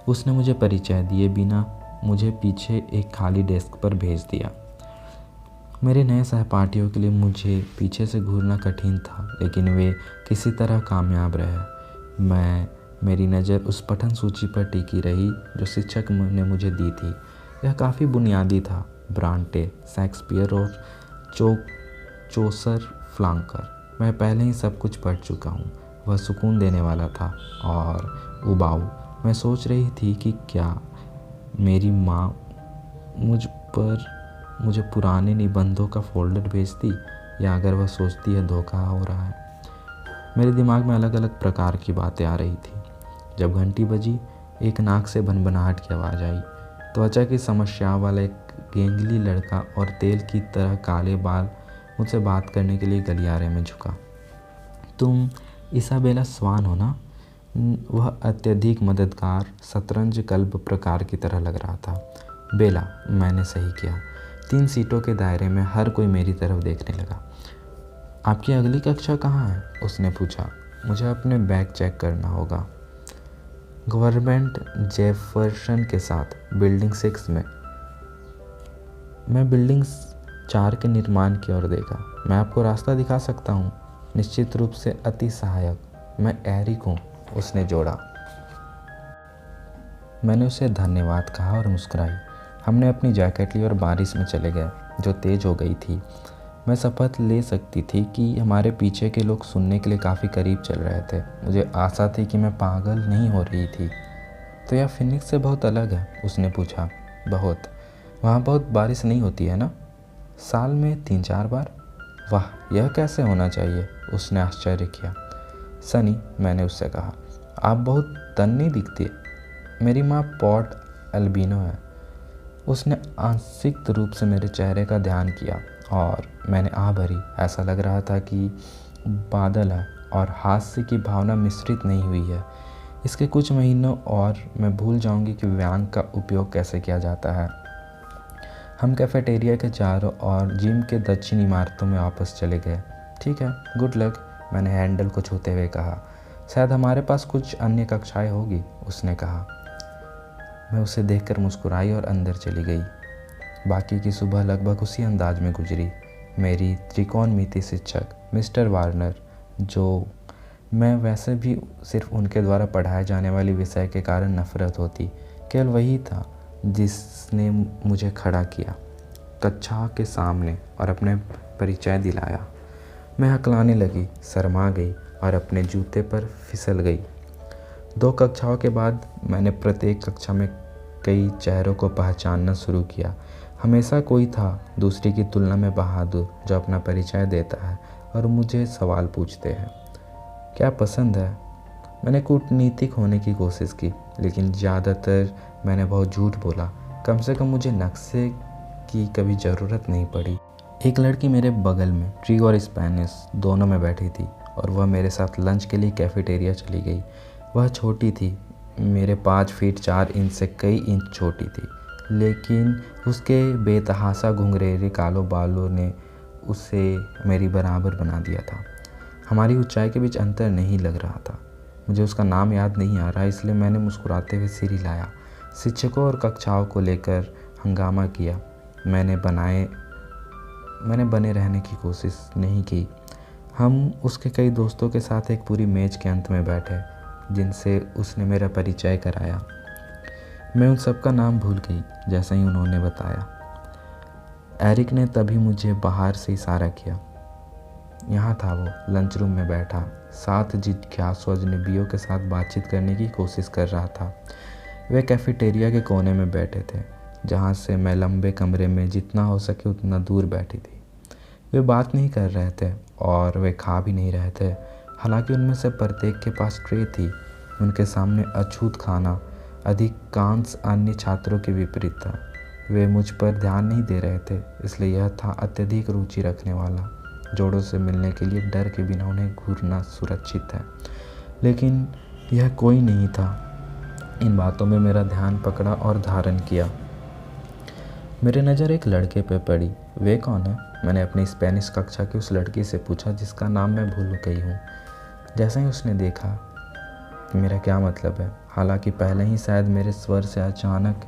उसने मुझे परिचय दिए बिना मुझे पीछे एक खाली डेस्क पर भेज दिया। मेरे नए सहपाठियों के लिए मुझे पीछे से घूरना कठिन था, लेकिन वे किसी तरह कामयाब रहे। मेरी नज़र उस पठन सूची पर टिकी रही जो शिक्षक ने मुझे दी थी। यह काफ़ी बुनियादी था। ब्रांटे, शेक्सपियर और चौसर फ्लांकर। मैं पहले ही सब कुछ पढ़ चुका हूँ। वह सुकून देने वाला था और उबाऊ। मैं सोच रही थी कि क्या मेरी माँ मुझे पुराने निबंधों का फ़ोल्डर भेजती, या अगर वह सोचती है धोखा हो रहा है। मेरे दिमाग में अलग अलग प्रकार की बातें आ रही थी। जब घंटी बजी, एक नाक से भनभनाहट की आवाज़ आई। त्वचा की समस्या वाला एक गेंगली लड़का और तेल की तरह काले बाल मुझसे बात करने के लिए गलियारे में झुका। तुम इसाबेला स्वान हो ना? वह अत्यधिक मददगार शतरंज क्लब प्रकार की तरह लग रहा था। बेला, मैंने सही किया। 3 सीटों के दायरे में हर कोई मेरी तरफ देखने लगा। आपकी अगली कक्षा कहाँ है? उसने पूछा। मुझे अपने बैग चेक करना होगा। गवर्नमेंट जेफरसन के साथ, बिल्डिंग 6 में। मैं बिल्डिंग 4 के निर्माण की ओर देखा। मैं आपको रास्ता दिखा सकता हूँ। निश्चित रूप से अति सहायक। मैं एरिक हूँ, उसने जोड़ा। मैंने उसे धन्यवाद कहा और मुस्कुराई। हमने अपनी जैकेट ली और बारिश में चले गए, जो तेज हो गई थी। मैं शपथ ले सकती थी कि हमारे पीछे के लोग सुनने के लिए काफ़ी करीब चल रहे थे। मुझे आशा थी कि मैं पागल नहीं हो रही थी। तो यह फिनिक्स से बहुत अलग है? उसने पूछा। बहुत। वहाँ बहुत बारिश नहीं होती है ना? साल में 3-4 बार। वाह, यह कैसे होना चाहिए? उसने आश्चर्य किया। सनी, मैंने उससे कहा, आप बहुत तन्नी दिखती है। मेरी माँ पॉर्ट अल्बिनो है। उसने आंशिक रूप से मेरे चेहरे का ध्यान किया और मैंने आह भरी। ऐसा लग रहा था कि बादल है और हास्य की भावना मिश्रित नहीं हुई है। इसके कुछ महीनों और मैं भूल जाऊंगी कि व्यंग का उपयोग कैसे किया जाता है। हम कैफेटेरिया के चारों और जिम के दक्षिण इमारतों में वापस चले गए। ठीक है, गुड लक, मैंने हैंडल को छूते हुए कहा। शायद हमारे पास कुछ अन्य कक्षाएं होगी, उसने कहा। मैं उसे देखकर मुस्कुराई और अंदर चली गई। बाकी की सुबह लगभग उसी अंदाज में गुजरी। मेरी त्रिकोणमिति शिक्षक मिस्टर वार्नर, जो मैं वैसे भी सिर्फ उनके द्वारा पढ़ाए जाने वाली विषय के कारण नफरत होती, केवल वही था जिसने मुझे खड़ा किया कक्षा के सामने और अपने परिचय दिलाया। मैं हकलाने लगी, शर्मा गई और अपने जूते पर फिसल गई। 2 कक्षाओं के बाद मैंने प्रत्येक कक्षा में कई चेहरों को पहचानना शुरू किया। हमेशा कोई था दूसरे की तुलना में बहादुर, जो अपना परिचय देता है और मुझे सवाल पूछते हैं, क्या पसंद है? मैंने कूटनीतिक होने की कोशिश की, लेकिन ज़्यादातर मैंने बहुत झूठ बोला। कम से कम मुझे नक्शे की कभी ज़रूरत नहीं पड़ी। एक लड़की मेरे बगल में, ट्रिग और स्पेनिश दोनों में बैठी थी और वह मेरे साथ लंच के लिए कैफेटेरिया चली गई। वह छोटी थी, मेरे 5 फीट 4 इंच से कई इंच छोटी थी, लेकिन उसके बेतहाशा घुंघरेरे कालो बालों ने उसे मेरी बराबर बना दिया था। हमारी ऊंचाई के बीच अंतर नहीं लग रहा था। मुझे उसका नाम याद नहीं आ रहा, इसलिए मैंने मुस्कुराते हुए सिर हिलाया। शिक्षकों और कक्षाओं को लेकर हंगामा किया। मैंने बने रहने की कोशिश नहीं की। हम उसके कई दोस्तों के साथ एक पूरी मेज के अंत में बैठे, जिनसे उसने मेरा परिचय कराया। मैं उन सब का नाम भूल गई जैसा ही उन्होंने बताया। एरिक ने तभी मुझे बाहर से इशारा किया। यहाँ था वो, लंच रूम में बैठा, साथ जिज्ञासु अजनबियों के साथ बातचीत करने की कोशिश कर रहा था। वे कैफेटेरिया के कोने में बैठे थे, जहाँ से मैं लंबे कमरे में जितना हो सके उतना दूर बैठी थी। वे बात नहीं कर रहे थे और वे खा भी नहीं रहे थे। हालांकि उनमें से प्रत्येक के पास ट्रे थी। उनके सामने अछूत खाना अधिकांश अन्य छात्रों के विपरीत था। वे मुझ पर ध्यान नहीं दे रहे थे, इसलिए यह था अत्यधिक रुचि रखने वाला। जोड़ों से मिलने के लिए डर के बिना उन्हें घूरना सुरक्षित है, लेकिन यह कोई नहीं था। इन बातों में मेरा ध्यान पकड़ा और धारण किया। मेरी नज़र एक लड़के पे पड़ी। वे कौन है? मैंने अपनी स्पेनिश कक्षा की उस लड़की से पूछा जिसका नाम मैं भूल गई हूँ। जैसे ही उसने देखा कि मेरा क्या मतलब है, हालांकि पहले ही शायद मेरे स्वर से अचानक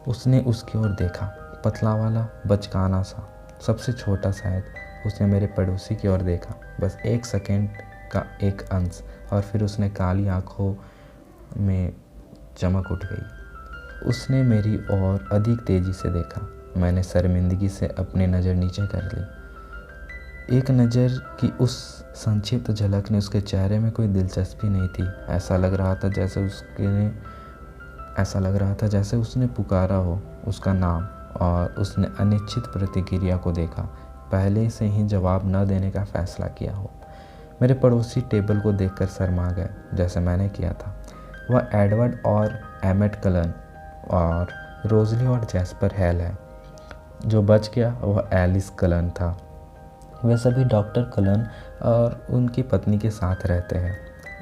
उसने उसकी ओर देखा। पतला वाला, बचकाना सा, सबसे छोटा शायद। उसने मेरे पड़ोसी की ओर देखा, बस 1 सेकंड का एक अंश, और फिर उसने काली आंखों में चमक उठ गई। उसने मेरी ओर अधिक तेज़ी से देखा। मैंने शर्मिंदगी से अपनी नज़र नीचे कर ली। एक नज़र की उस संक्षिप्त झलक ने उसके चेहरे में कोई दिलचस्पी नहीं थी। ऐसा लग रहा था जैसे उसने पुकारा हो उसका नाम, और उसने अनिश्चित प्रतिक्रिया को देखा, पहले से ही जवाब न देने का फैसला किया हो। मेरे पड़ोसी टेबल को देखकर शर्मा गए, जैसे मैंने किया था। वह एडवर्ड और एमेट कलन और रोजली और जैस्पर हेल है। जो बच गया वह एलिस कलन था। वे सभी डॉक्टर कलन और उनकी पत्नी के साथ रहते हैं,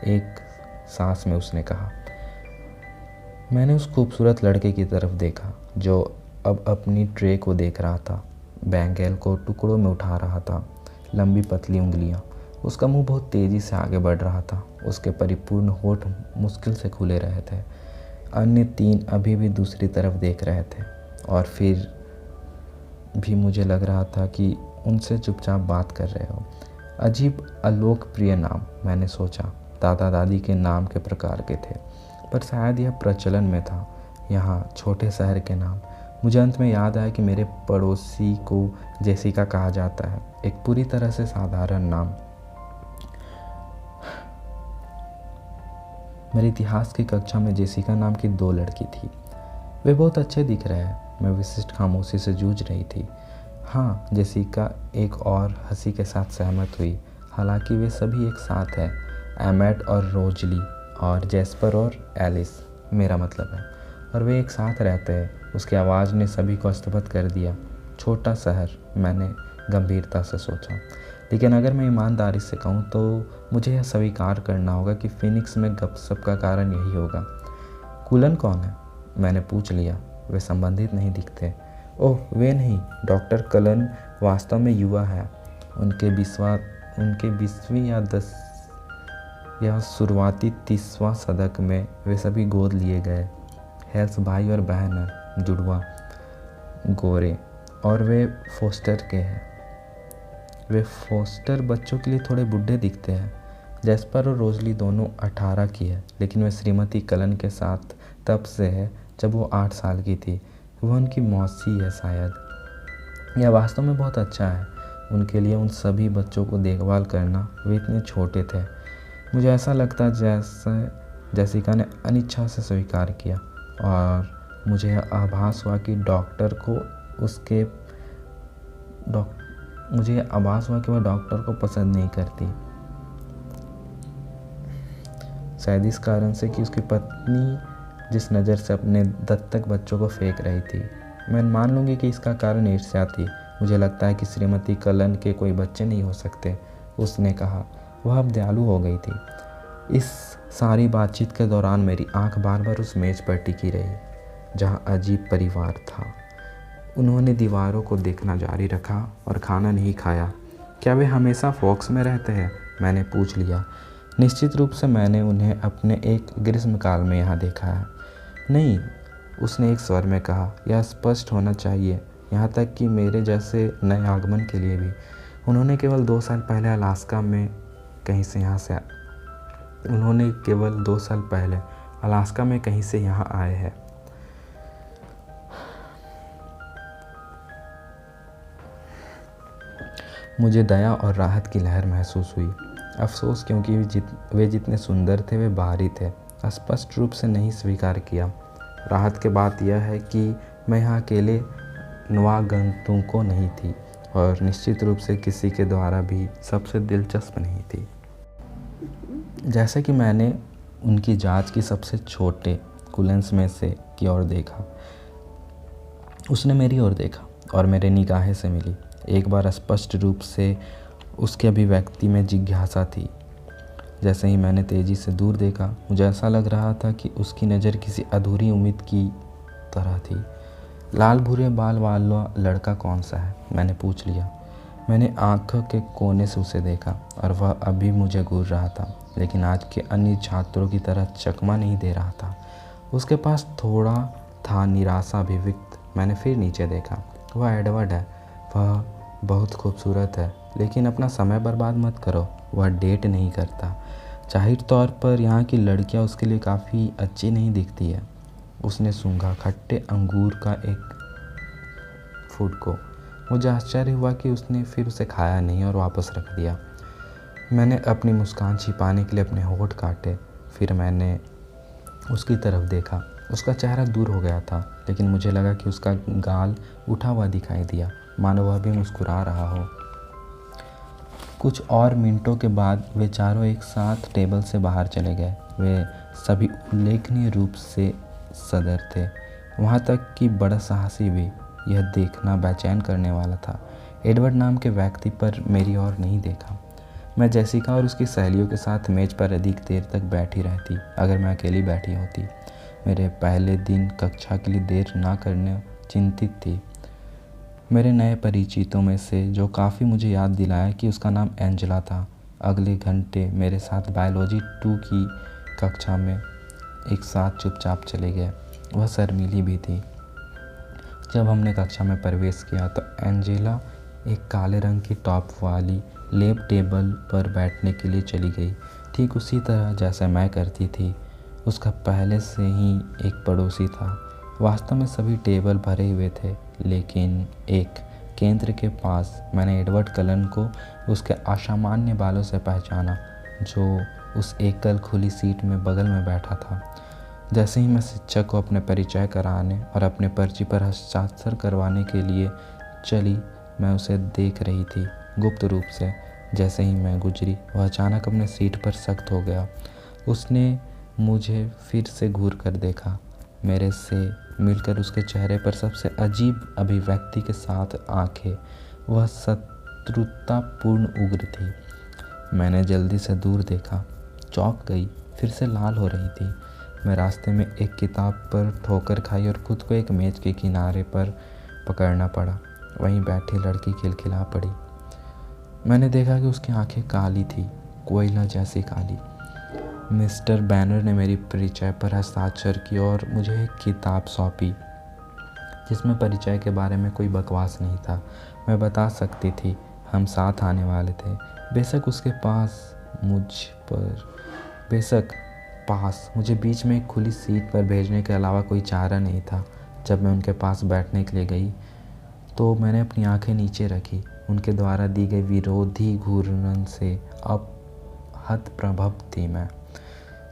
एक सांस में उसने कहा। मैंने उस खूबसूरत लड़के की तरफ देखा जो अब अपनी ट्रे को देख रहा था, बैंगल को टुकड़ों में उठा रहा था। लंबी पतली उंगलियां, उसका मुंह बहुत तेज़ी से आगे बढ़ रहा था। उसके परिपूर्ण होठ मुश्किल से खुले रहे थे। अन्य 3 अभी भी दूसरी तरफ देख रहे थे, और फिर भी मुझे लग रहा था कि उनसे चुपचाप बात कर रहे हो। अजीब अलोकप्रिय नाम, मैंने सोचा। दादा दादी के नाम के प्रकार के थे, पर शायद यह प्रचलन में था यहाँ, छोटे शहर के नाम। मुझे अंत में याद आया कि मेरे पड़ोसी को जेसिका कहा जाता है, एक पूरी तरह से साधारण नाम। मेरे इतिहास की कक्षा में जेसिका नाम की 2 लड़की थी। वे बहुत अच्छे दिख रहे हैं। मैं विशिष्ट खामोशी से जूझ रही थी। हाँ, जेसिका एक और हंसी के साथ सहमत हुई। हालांकि वे सभी एक साथ हैं, एमेट और रोजली और जैस्पर और एलिस, मेरा मतलब है, और वे एक साथ रहते हैं। उसकी आवाज़ ने सभी को स्तब्ध कर दिया। छोटा शहर, मैंने गंभीरता से सोचा। लेकिन अगर मैं ईमानदारी से कहूँ तो मुझे यह स्वीकार करना होगा कि फिनिक्स में गपशप का कारण यही होगा। कुलन कौन है? मैंने पूछ लिया। वे संबंधित नहीं दिखते। ओह, वे नहीं, डॉक्टर कलन वास्तव में युवा है। उनके 20वीं या शुरुआती 30वां सदक में वे सभी गोद लिए गए। हेल्स भाई और बहन है, जुड़वा, गोरे, और वे फोस्टर के हैं। वे फोस्टर बच्चों के लिए थोड़े बूढ़े दिखते हैं। जैस्पर और रोजली दोनों 18 की है, लेकिन वे श्रीमती कलन के साथ तब से है जब वो 8 साल की थी। वह उनकी मौसी है शायद। यह वास्तव में बहुत अच्छा है उनके लिए उन सभी बच्चों को देखभाल करना। वे इतने छोटे थे। मुझे ऐसा लगता जैसे जेसिका ने अनिच्छा से स्वीकार किया, और मुझे यह आभास हुआ कि वह डॉक्टर को पसंद नहीं करती। शायद इस कारण से कि उसकी पत्नी जिस नज़र से अपने दत्तक बच्चों को फेंक रही थी। मैं मान लूँगी कि इसका कारण ईर्ष्या थी। मुझे लगता है कि श्रीमती कलन के कोई बच्चे नहीं हो सकते, उसने कहा। वह अब दयालु हो गई थी। इस सारी बातचीत के दौरान मेरी आंख बार बार उस मेज पर टिकी रही जहाँ अजीब परिवार था। उन्होंने दीवारों को देखना जारी रखा और खाना नहीं खाया। क्या वे हमेशा फॉक्स में रहते हैं? मैंने पूछ लिया। निश्चित रूप से मैंने उन्हें अपने एक ग्रीष्मकाल में यहाँ देखा है। नहीं, उसने एक स्वर में कहा। यह स्पष्ट होना चाहिए, यहाँ तक कि मेरे जैसे नए आगमन के लिए भी। उन्होंने केवल 2 साल पहले अलास्का में कहीं से यहाँ आए हैं। मुझे दया और राहत की लहर महसूस हुई। अफसोस क्योंकि वे जितने सुंदर थे वे बाहरी थे, स्पष्ट रूप से नहीं स्वीकार किया। राहत की बात यह है कि मैं यहाँ अकेले नवागंतुकों नहीं थी और निश्चित रूप से किसी के द्वारा भी सबसे दिलचस्प नहीं थी। जैसे कि मैंने उनकी जांच की सबसे छोटे कुलेंस में से की ओर देखा, उसने मेरी ओर देखा और मेरे निगाहें से मिली। एक बार स्पष्ट रूप से उसकी अभिव्यक्ति में जिज्ञासा थी। जैसे ही मैंने तेज़ी से दूर देखा, मुझे ऐसा लग रहा था कि उसकी नज़र किसी अधूरी उम्मीद की तरह थी। लाल भूरे बाल वाला लड़का कौन सा है? मैंने पूछ लिया। मैंने आँखों के कोने से उसे देखा और वह अभी मुझे घूर रहा था, लेकिन आज के अन्य छात्रों की तरह चकमा नहीं दे रहा था। उसके पास थोड़ा था निराशा अभिव्यक्त। मैंने फिर नीचे देखा। वह एडवर्ड है। वह बहुत खूबसूरत है, लेकिन अपना समय बर्बाद मत करो। वह डेट नहीं करता। जाहिर तौर पर यहाँ की लड़कियाँ उसके लिए काफ़ी अच्छी नहीं दिखती है। उसने सूंघा खट्टे अंगूर का एक फूड को। मुझे आश्चर्य हुआ कि उसने फिर उसे खाया नहीं और वापस रख दिया। मैंने अपनी मुस्कान छिपाने के लिए अपने होंठ काटे। फिर मैंने उसकी तरफ देखा। उसका चेहरा दूर हो गया था, लेकिन मुझे लगा कि उसका गाल उठा हुआ दिखाई दिया, मानो वह भी मुस्कुरा रहा हो। कुछ और मिनटों के बाद वे चारों एक साथ टेबल से बाहर चले गए। वे सभी उल्लेखनीय रूप से सदर थे, वहाँ तक कि बड़ा साहसी भी। यह देखना बेचैन करने वाला था। एडवर्ड नाम के व्यक्ति पर मेरी ओर नहीं देखा। मैं जेसिका और उसकी सहेलियों के साथ मेज पर अधिक देर तक बैठी रहती अगर मैं अकेली बैठी होती। मेरे पहले दिन कक्षा के लिए देर ना करने चिंतित थी। मेरे नए परिचितों में से जो काफ़ी मुझे याद दिलाया कि उसका नाम एंजेला था, अगले घंटे मेरे साथ बायोलॉजी 2 की कक्षा में एक साथ चुपचाप चले गए। वह शर्मीली भी थी। जब हमने कक्षा में प्रवेश किया तो एंजेला एक काले रंग की टॉप वाली लैब टेबल पर बैठने के लिए चली गई, ठीक उसी तरह जैसे मैं करती थी। उसका पहले से ही एक पड़ोसी था। वास्तव में सभी टेबल भरे हुए थे, लेकिन एक केंद्र के पास मैंने एडवर्ड कलन को उसके असामान्य बालों से पहचाना, जो उस एकल खुली सीट में बगल में बैठा था। जैसे ही मैं शिक्षक को अपने परिचय कराने और अपने पर्ची पर हस्ताक्षर करवाने के लिए चली, मैं उसे देख रही थी गुप्त रूप से। जैसे ही मैं गुजरी, वह अचानक अपने सीट पर सख्त हो गया। उसने मुझे फिर से घूर कर देखा। मेरे से मिलकर उसके चेहरे पर सबसे अजीब अभिव्यक्ति के साथ आंखें। वह शत्रुतापूर्ण उग्र थी। मैंने जल्दी से दूर देखा। चौंक गई, फिर से लाल हो रही थी। मैं रास्ते में एक किताब पर ठोकर खाई और खुद को एक मेज के किनारे पर पकड़ना पड़ा। वहीं बैठी लड़की खिलखिला पड़ी। मैंने देखा कि उसकी आंखें काली थी, कोयला जैसी काली। मिस्टर बैनर ने मेरी परिचय पर हस्ताक्षर की और मुझे एक किताब सौंपी जिसमें परिचय के बारे में कोई बकवास नहीं था। मैं बता सकती थी हम साथ आने वाले थे। बेशक उसके पास मुझे बीच में एक खुली सीट पर भेजने के अलावा कोई चारा नहीं था। जब मैं उनके पास बैठने के लिए गई तो मैंने अपनी आंखें नीचे रखी। उनके द्वारा दी गई विरोधी घूरन से अब हतप्रभ थी मैं।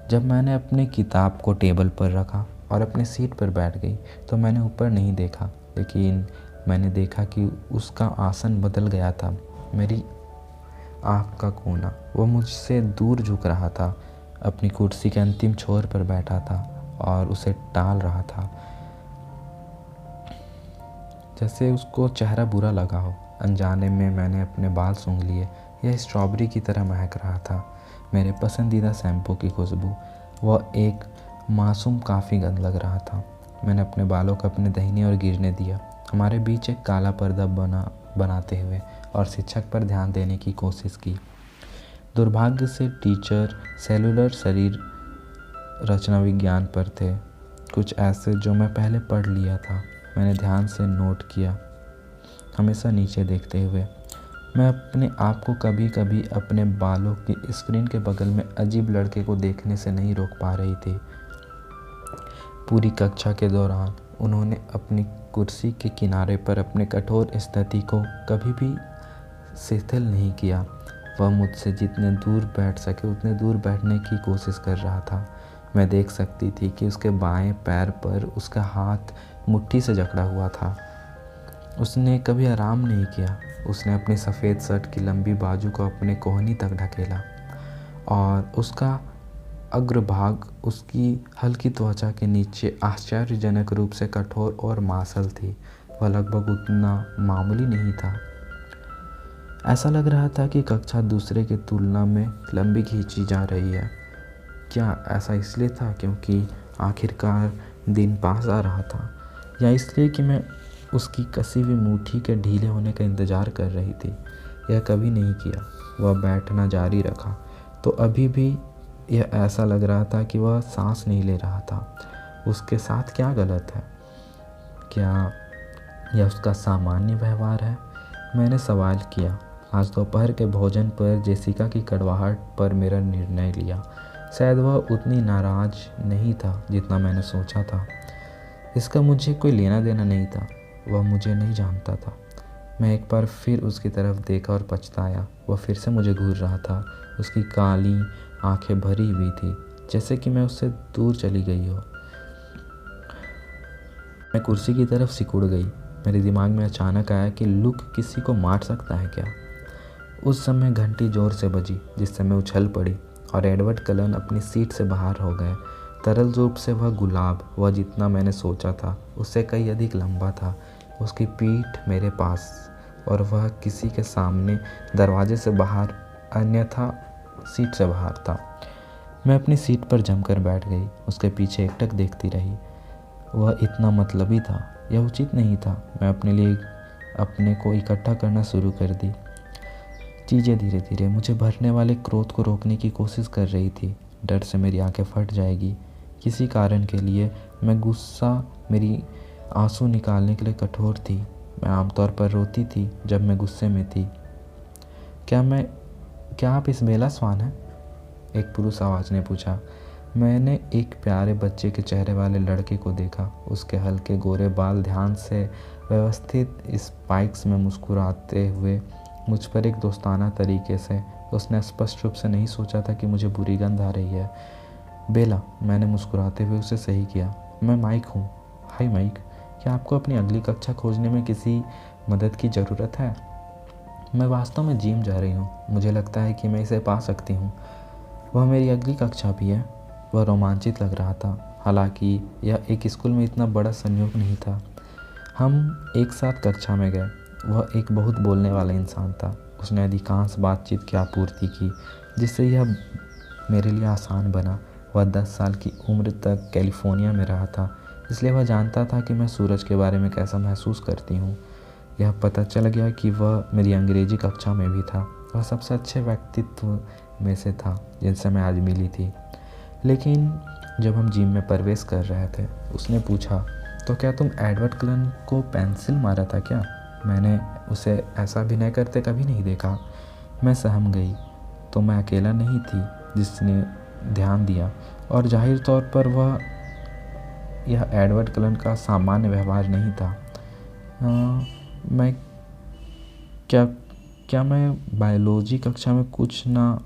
जब मैंने अपनी किताब को टेबल पर रखा और अपनी सीट पर बैठ गई तो मैंने ऊपर नहीं देखा, लेकिन मैंने देखा कि उसका आसन बदल गया था। मेरी आँख का कोना, वह मुझसे दूर झुक रहा था, अपनी कुर्सी के अंतिम छोर पर बैठा था और उसे टाल रहा था, जैसे उसको चेहरा बुरा लगा हो। अनजाने में मैंने अपने बाल सूंघ लिए। यह स्ट्रॉबेरी की तरह महक रहा था, मेरे पसंदीदा शैम्पू की खुशबू। वह एक मासूम काफ़ी गंद लग रहा था। मैंने अपने बालों को अपने दाहिने ओर गिरने दिया, हमारे बीच एक काला पर्दा बनाते हुए, और शिक्षक पर ध्यान देने की कोशिश की। दुर्भाग्य से टीचर सेलुलर शरीर रचना विज्ञान पर थे, कुछ ऐसे जो मैं पहले पढ़ लिया था। मैंने ध्यान से नोट किया, हमेशा नीचे देखते हुए। मैं अपने आप को कभी कभी अपने बालों की स्क्रीन के बगल में अजीब लड़के को देखने से नहीं रोक पा रही थी। पूरी कक्षा के दौरान उन्होंने अपनी कुर्सी के किनारे पर अपने कठोर स्थिति को कभी भी शिथिल नहीं किया। वह मुझसे जितने दूर बैठ सके उतने दूर बैठने की कोशिश कर रहा था। मैं देख सकती थी कि उसके बाएं पैर पर उसका हाथ मुट्ठी से जकड़ा हुआ था। उसने कभी आराम नहीं किया। उसने अपनी सफ़ेद शर्ट की लंबी बाजू को अपने कोहनी तक ढकेला और उसका अग्रभाग उसकी हल्की त्वचा के नीचे आश्चर्यजनक रूप से कठोर और मांसल थी। वह लगभग उतना मामूली नहीं था। ऐसा लग रहा था कि कक्षा दूसरे की तुलना में लंबी खींची जा रही है। क्या ऐसा इसलिए था क्योंकि आखिरकार दिन पास आ रहा था, या इसलिए कि मैं उसकी कसी हुई मुट्ठी के ढीले होने का इंतज़ार कर रही थी? यह कभी नहीं किया। वह बैठना जारी रखा तो अभी भी यह ऐसा लग रहा था कि वह सांस नहीं ले रहा था। उसके साथ क्या गलत है? क्या यह उसका सामान्य व्यवहार है? मैंने सवाल किया। आज दोपहर के भोजन पर जेसिका की कड़वाहट पर मेरा निर्णय लिया। शायद वह उतनी नाराज़ नहीं था जितना मैंने सोचा था। इसका मुझे कोई लेना देना नहीं था। वह मुझे नहीं जानता था। मैं एक बार फिर उसकी तरफ देखा और पछताया। वह फिर से मुझे घूर रहा था। उसकी काली आंखें भरी हुई थी, जैसे कि मैं उससे दूर चली गई हो। मैं कुर्सी की तरफ सिकुड़ गई। मेरे दिमाग में अचानक आया कि लुक किसी को मार सकता है क्या? उस समय घंटी जोर से बजी, जिससे मैं उछल पड़ी और एडवर्ड कलन अपनी सीट से बाहर हो गए। तरल रूप से वह गुलाब, वह जितना मैंने सोचा था उससे कई अधिक लंबा था। उसकी पीठ मेरे पास और वह किसी के सामने दरवाजे से बाहर, अन्यथा सीट से बाहर था। मैं अपनी सीट पर जमकर बैठ गई। उसके पीछे एकटक देखती रही। वह इतना मतलबी था, यह उचित नहीं था। मैं अपने लिए अपने को इकट्ठा करना शुरू कर दी। चीज़ें धीरे धीरे मुझे भरने वाले क्रोध को रोकने की कोशिश कर रही थी। डर से मेरी आंखें फट जाएगी। किसी कारण के लिए मैं गुस्सा मेरी आंसू निकालने के लिए कठोर थी। मैं आमतौर पर रोती थी जब मैं गुस्से में थी। क्या आप इसबेला स्वान हैं? एक पुरुष आवाज़ ने पूछा। मैंने एक प्यारे बच्चे के चेहरे वाले लड़के को देखा। उसके हल्के गोरे बाल ध्यान से व्यवस्थित स्पाइक्स में मुस्कुराते हुए मुझ पर एक दोस्ताना तरीके से। उसने स्पष्ट रूप से नहीं सोचा था कि मुझे बुरी गंध आ रही है। बेला, मैंने मुस्कुराते हुए उसे सही किया। मैं माइक हूँ। हाय माइक, क्या आपको अपनी अगली कक्षा खोजने में किसी मदद की ज़रूरत है? मैं वास्तव में जिम जा रही हूँ। मुझे लगता है कि मैं इसे पा सकती हूँ। वह मेरी अगली कक्षा भी है। वह रोमांचित लग रहा था। हालांकि यह एक स्कूल में इतना बड़ा संयोग नहीं था। हम एक साथ कक्षा में गए। वह एक बहुत बोलने वाला इंसान था। उसने अधिकांश बातचीत की आपूर्ति की, जिससे यह मेरे लिए आसान बना। वह 10 साल की उम्र तक कैलिफोर्निया में रहा था, इसलिए वह जानता था कि मैं सूरज के बारे में कैसा महसूस करती हूँ। यह पता चल गया कि वह मेरी अंग्रेजी कक्षा में भी था। वह सबसे अच्छे व्यक्तित्व में से था जिनसे मैं आज मिली थी। लेकिन जब हम जिम में प्रवेश कर रहे थे, उसने पूछा, तो क्या तुम एडवर्ड कलन को पेंसिल मारा था क्या? मैंने उसे ऐसा अभिनय करते कभी नहीं देखा। मैं सहम गई। तो मैं अकेला नहीं थी जिसने ध्यान दिया, और जाहिर तौर पर यह एडवर्ड कलन का सामान्य व्यवहार नहीं था। मैं क्या मैं बायोलॉजी कक्षा में कुछ ना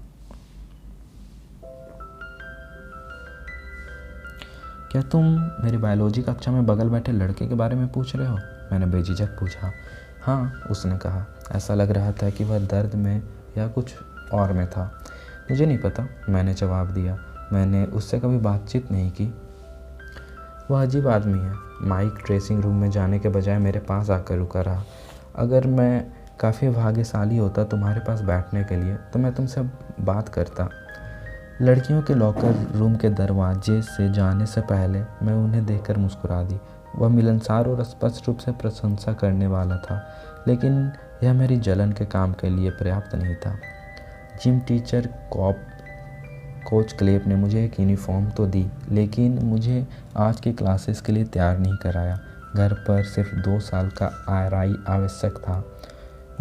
क्या तुम मेरी बायोलॉजी कक्षा में बगल बैठे लड़के के बारे में पूछ रहे हो? मैंने बेझिझक पूछा। हाँ, उसने कहा। ऐसा लग रहा था कि वह दर्द में या कुछ और में था। मुझे नहीं पता, मैंने जवाब दिया। मैंने उससे कभी बातचीत नहीं की। वह अजीब आदमी है। माइक ड्रेसिंग रूम में जाने के बजाय मेरे पास आकर रुका रहा। अगर मैं काफ़ी भाग्यशाली होता तुम्हारे पास बैठने के लिए, तो मैं तुमसे बात करता। लड़कियों के लॉकर रूम के दरवाजे से जाने से पहले मैं उन्हें देखकर मुस्कुरा दी। वह मिलनसार और स्पष्ट रूप से प्रशंसा करने वाला था, लेकिन यह मेरी जलन के काम के लिए पर्याप्त नहीं था। जिम टीचर कोच क्लेप ने मुझे एक यूनिफॉर्म तो दी, लेकिन मुझे आज की क्लासेस के लिए तैयार नहीं कराया। घर पर सिर्फ 2 साल का RI आवश्यक था।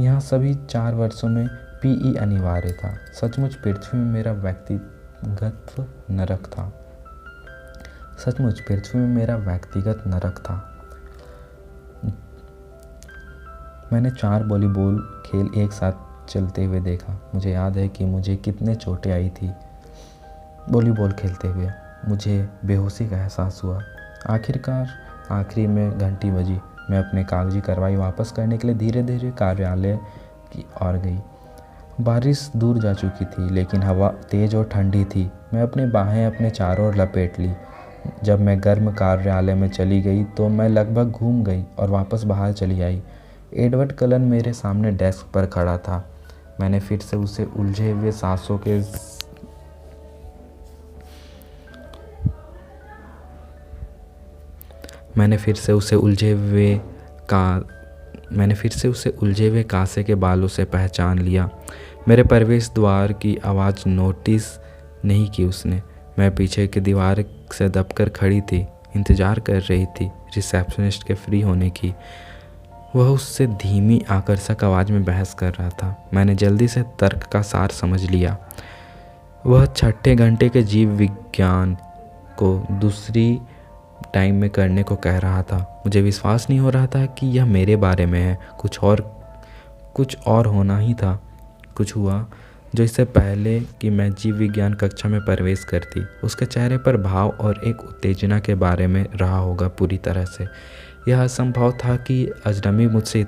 यहाँ सभी 4 वर्षों में पीई अनिवार्य था। सचमुच पृथ्वी में मेरा व्यक्तिगत नरक था। सचमुच पृथ्वी में मेरा व्यक्तिगत नरक था। मैंने 4 वॉलीबॉल खेल एक साथ चलते हुए देखा। मुझे याद है कि मुझे कितने चोटें आई थी वॉलीबॉल खेलते हुए। मुझे बेहोशी का एहसास हुआ। आखिरकार आखिरी में घंटी बजी। मैं अपने कागजी कार्रवाई वापस करने के लिए धीरे धीरे कार्यालय की ओर गई। बारिश दूर जा चुकी थी, लेकिन हवा तेज़ और ठंडी थी। मैं अपनी बाहें अपने चारों ओर लपेट ली। जब मैं गर्म कार्यालय में चली गई तो मैं लगभग घूम गई और वापस बाहर चली आई। एडवर्ड कलन मेरे सामने डेस्क पर खड़ा था। मैंने फिर से उसे उलझे हुए सांसों के मैंने फिर से उसे उलझे हुए कांसे के बालों से पहचान लिया। मेरे प्रवेश द्वार की आवाज़ नोटिस नहीं की उसने। मैं पीछे की दीवार से दबकर खड़ी थी, इंतज़ार कर रही थी रिसेप्शनिस्ट के फ्री होने की। वह उससे धीमी आकर्षक आवाज़ में बहस कर रहा था। मैंने जल्दी से तर्क का सार समझ लिया। वह 6ठे घंटे के जीव विज्ञान को दूसरी टाइम में करने को कह रहा था। मुझे विश्वास नहीं हो रहा था कि यह मेरे बारे में है। कुछ और होना ही था। कुछ हुआ जो इससे पहले कि मैं जीव विज्ञान कक्षा में प्रवेश करती। उसके चेहरे पर भाव और एक उत्तेजना के बारे में रहा होगा पूरी तरह से। यह असंभव था कि अजनबी मुझसे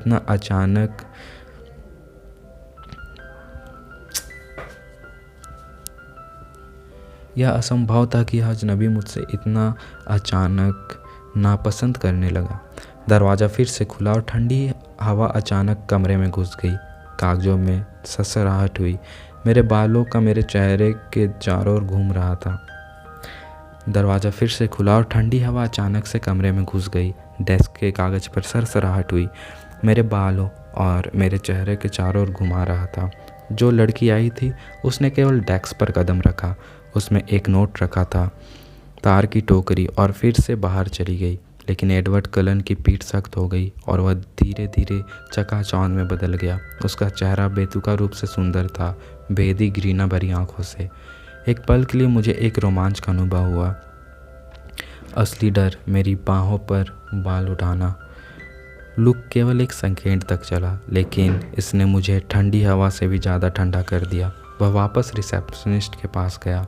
इतना अचानक नापसंद करने लगा। दरवाज़ा फिर से खुला और ठंडी हवा अचानक कमरे में घुस गई। कागजों में ससराहट हुई। मेरे बालों का मेरे चेहरे के चारों ओर घूम रहा था। दरवाज़ा फिर से खुला और ठंडी हवा अचानक से कमरे में घुस गई। डेस्क के कागज़ पर सरसराहट हुई। मेरे बालों और मेरे चेहरे के चारों ओर घुमा रहा था। जो लड़की आई थी उसने केवल डेस्क पर कदम रखा। उसमें एक नोट रखा था, तार की टोकरी, और फिर से बाहर चली गई। लेकिन एडवर्ड कलन की पीठ सख्त हो गई और वह धीरे धीरे चकाचौंध में बदल गया। उसका चेहरा बेतुका रूप से सुंदर था, भेदी घृणा भरी आंखों से। एक पल के लिए मुझे एक रोमांच का अनुभव हुआ। असली डर, मेरी बाहों पर बाल उठाना। लुक केवल एक सेकंड तक चला, लेकिन इसने मुझे ठंडी हवा से भी ज़्यादा ठंडा कर दिया। वह वापस रिसेप्शनिस्ट के पास गया।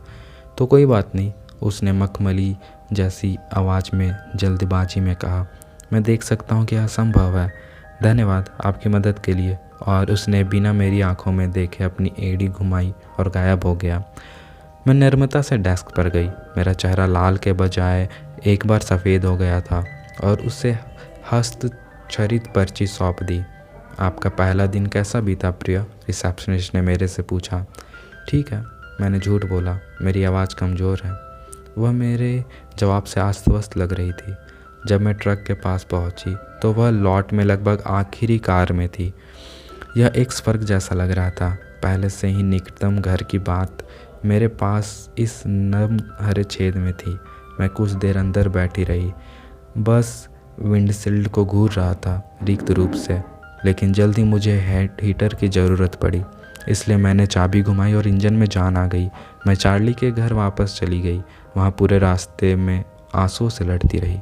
तो कोई बात नहीं, उसने मखमली जैसी आवाज़ में जल्दबाजी में कहा। मैं देख सकता हूँ कि यह असंभव है। धन्यवाद आपकी मदद के लिए। और उसने बिना मेरी आंखों में देखे अपनी एड़ी घुमाई और गायब हो गया। मैं निर्मता से डेस्क पर गई। मेरा चेहरा लाल के बजाय एक बार सफ़ेद हो गया था और उसे हस्तक्षरित पर्ची सौंप दी। आपका पहला दिन कैसा बीता प्रिय? रिसेप्शनिस्ट ने मेरे से पूछा। ठीक है, मैंने झूठ बोला। मेरी आवाज़ कमज़ोर है। वह मेरे जवाब से अस्त-व्यस्त लग रही थी। जब मैं ट्रक के पास पहुंची तो वह लॉट में लगभग आखिरी कार में थी। यह एक स्वर्ग जैसा लग रहा था। पहले से ही निकटतम घर की बात मेरे पास इस नम हरे छेद में थी। मैं कुछ देर अंदर बैठी रही, बस विंडशील्ड को घूर रहा था रिक्त रूप से। लेकिन जल्दी मुझे हीटर की ज़रूरत पड़ी, इसलिए मैंने चाबी घुमाई और इंजन में जान आ गई। मैं चार्ली के घर वापस चली गई। वहाँ पूरे रास्ते में आंसुओं से लड़ती रही।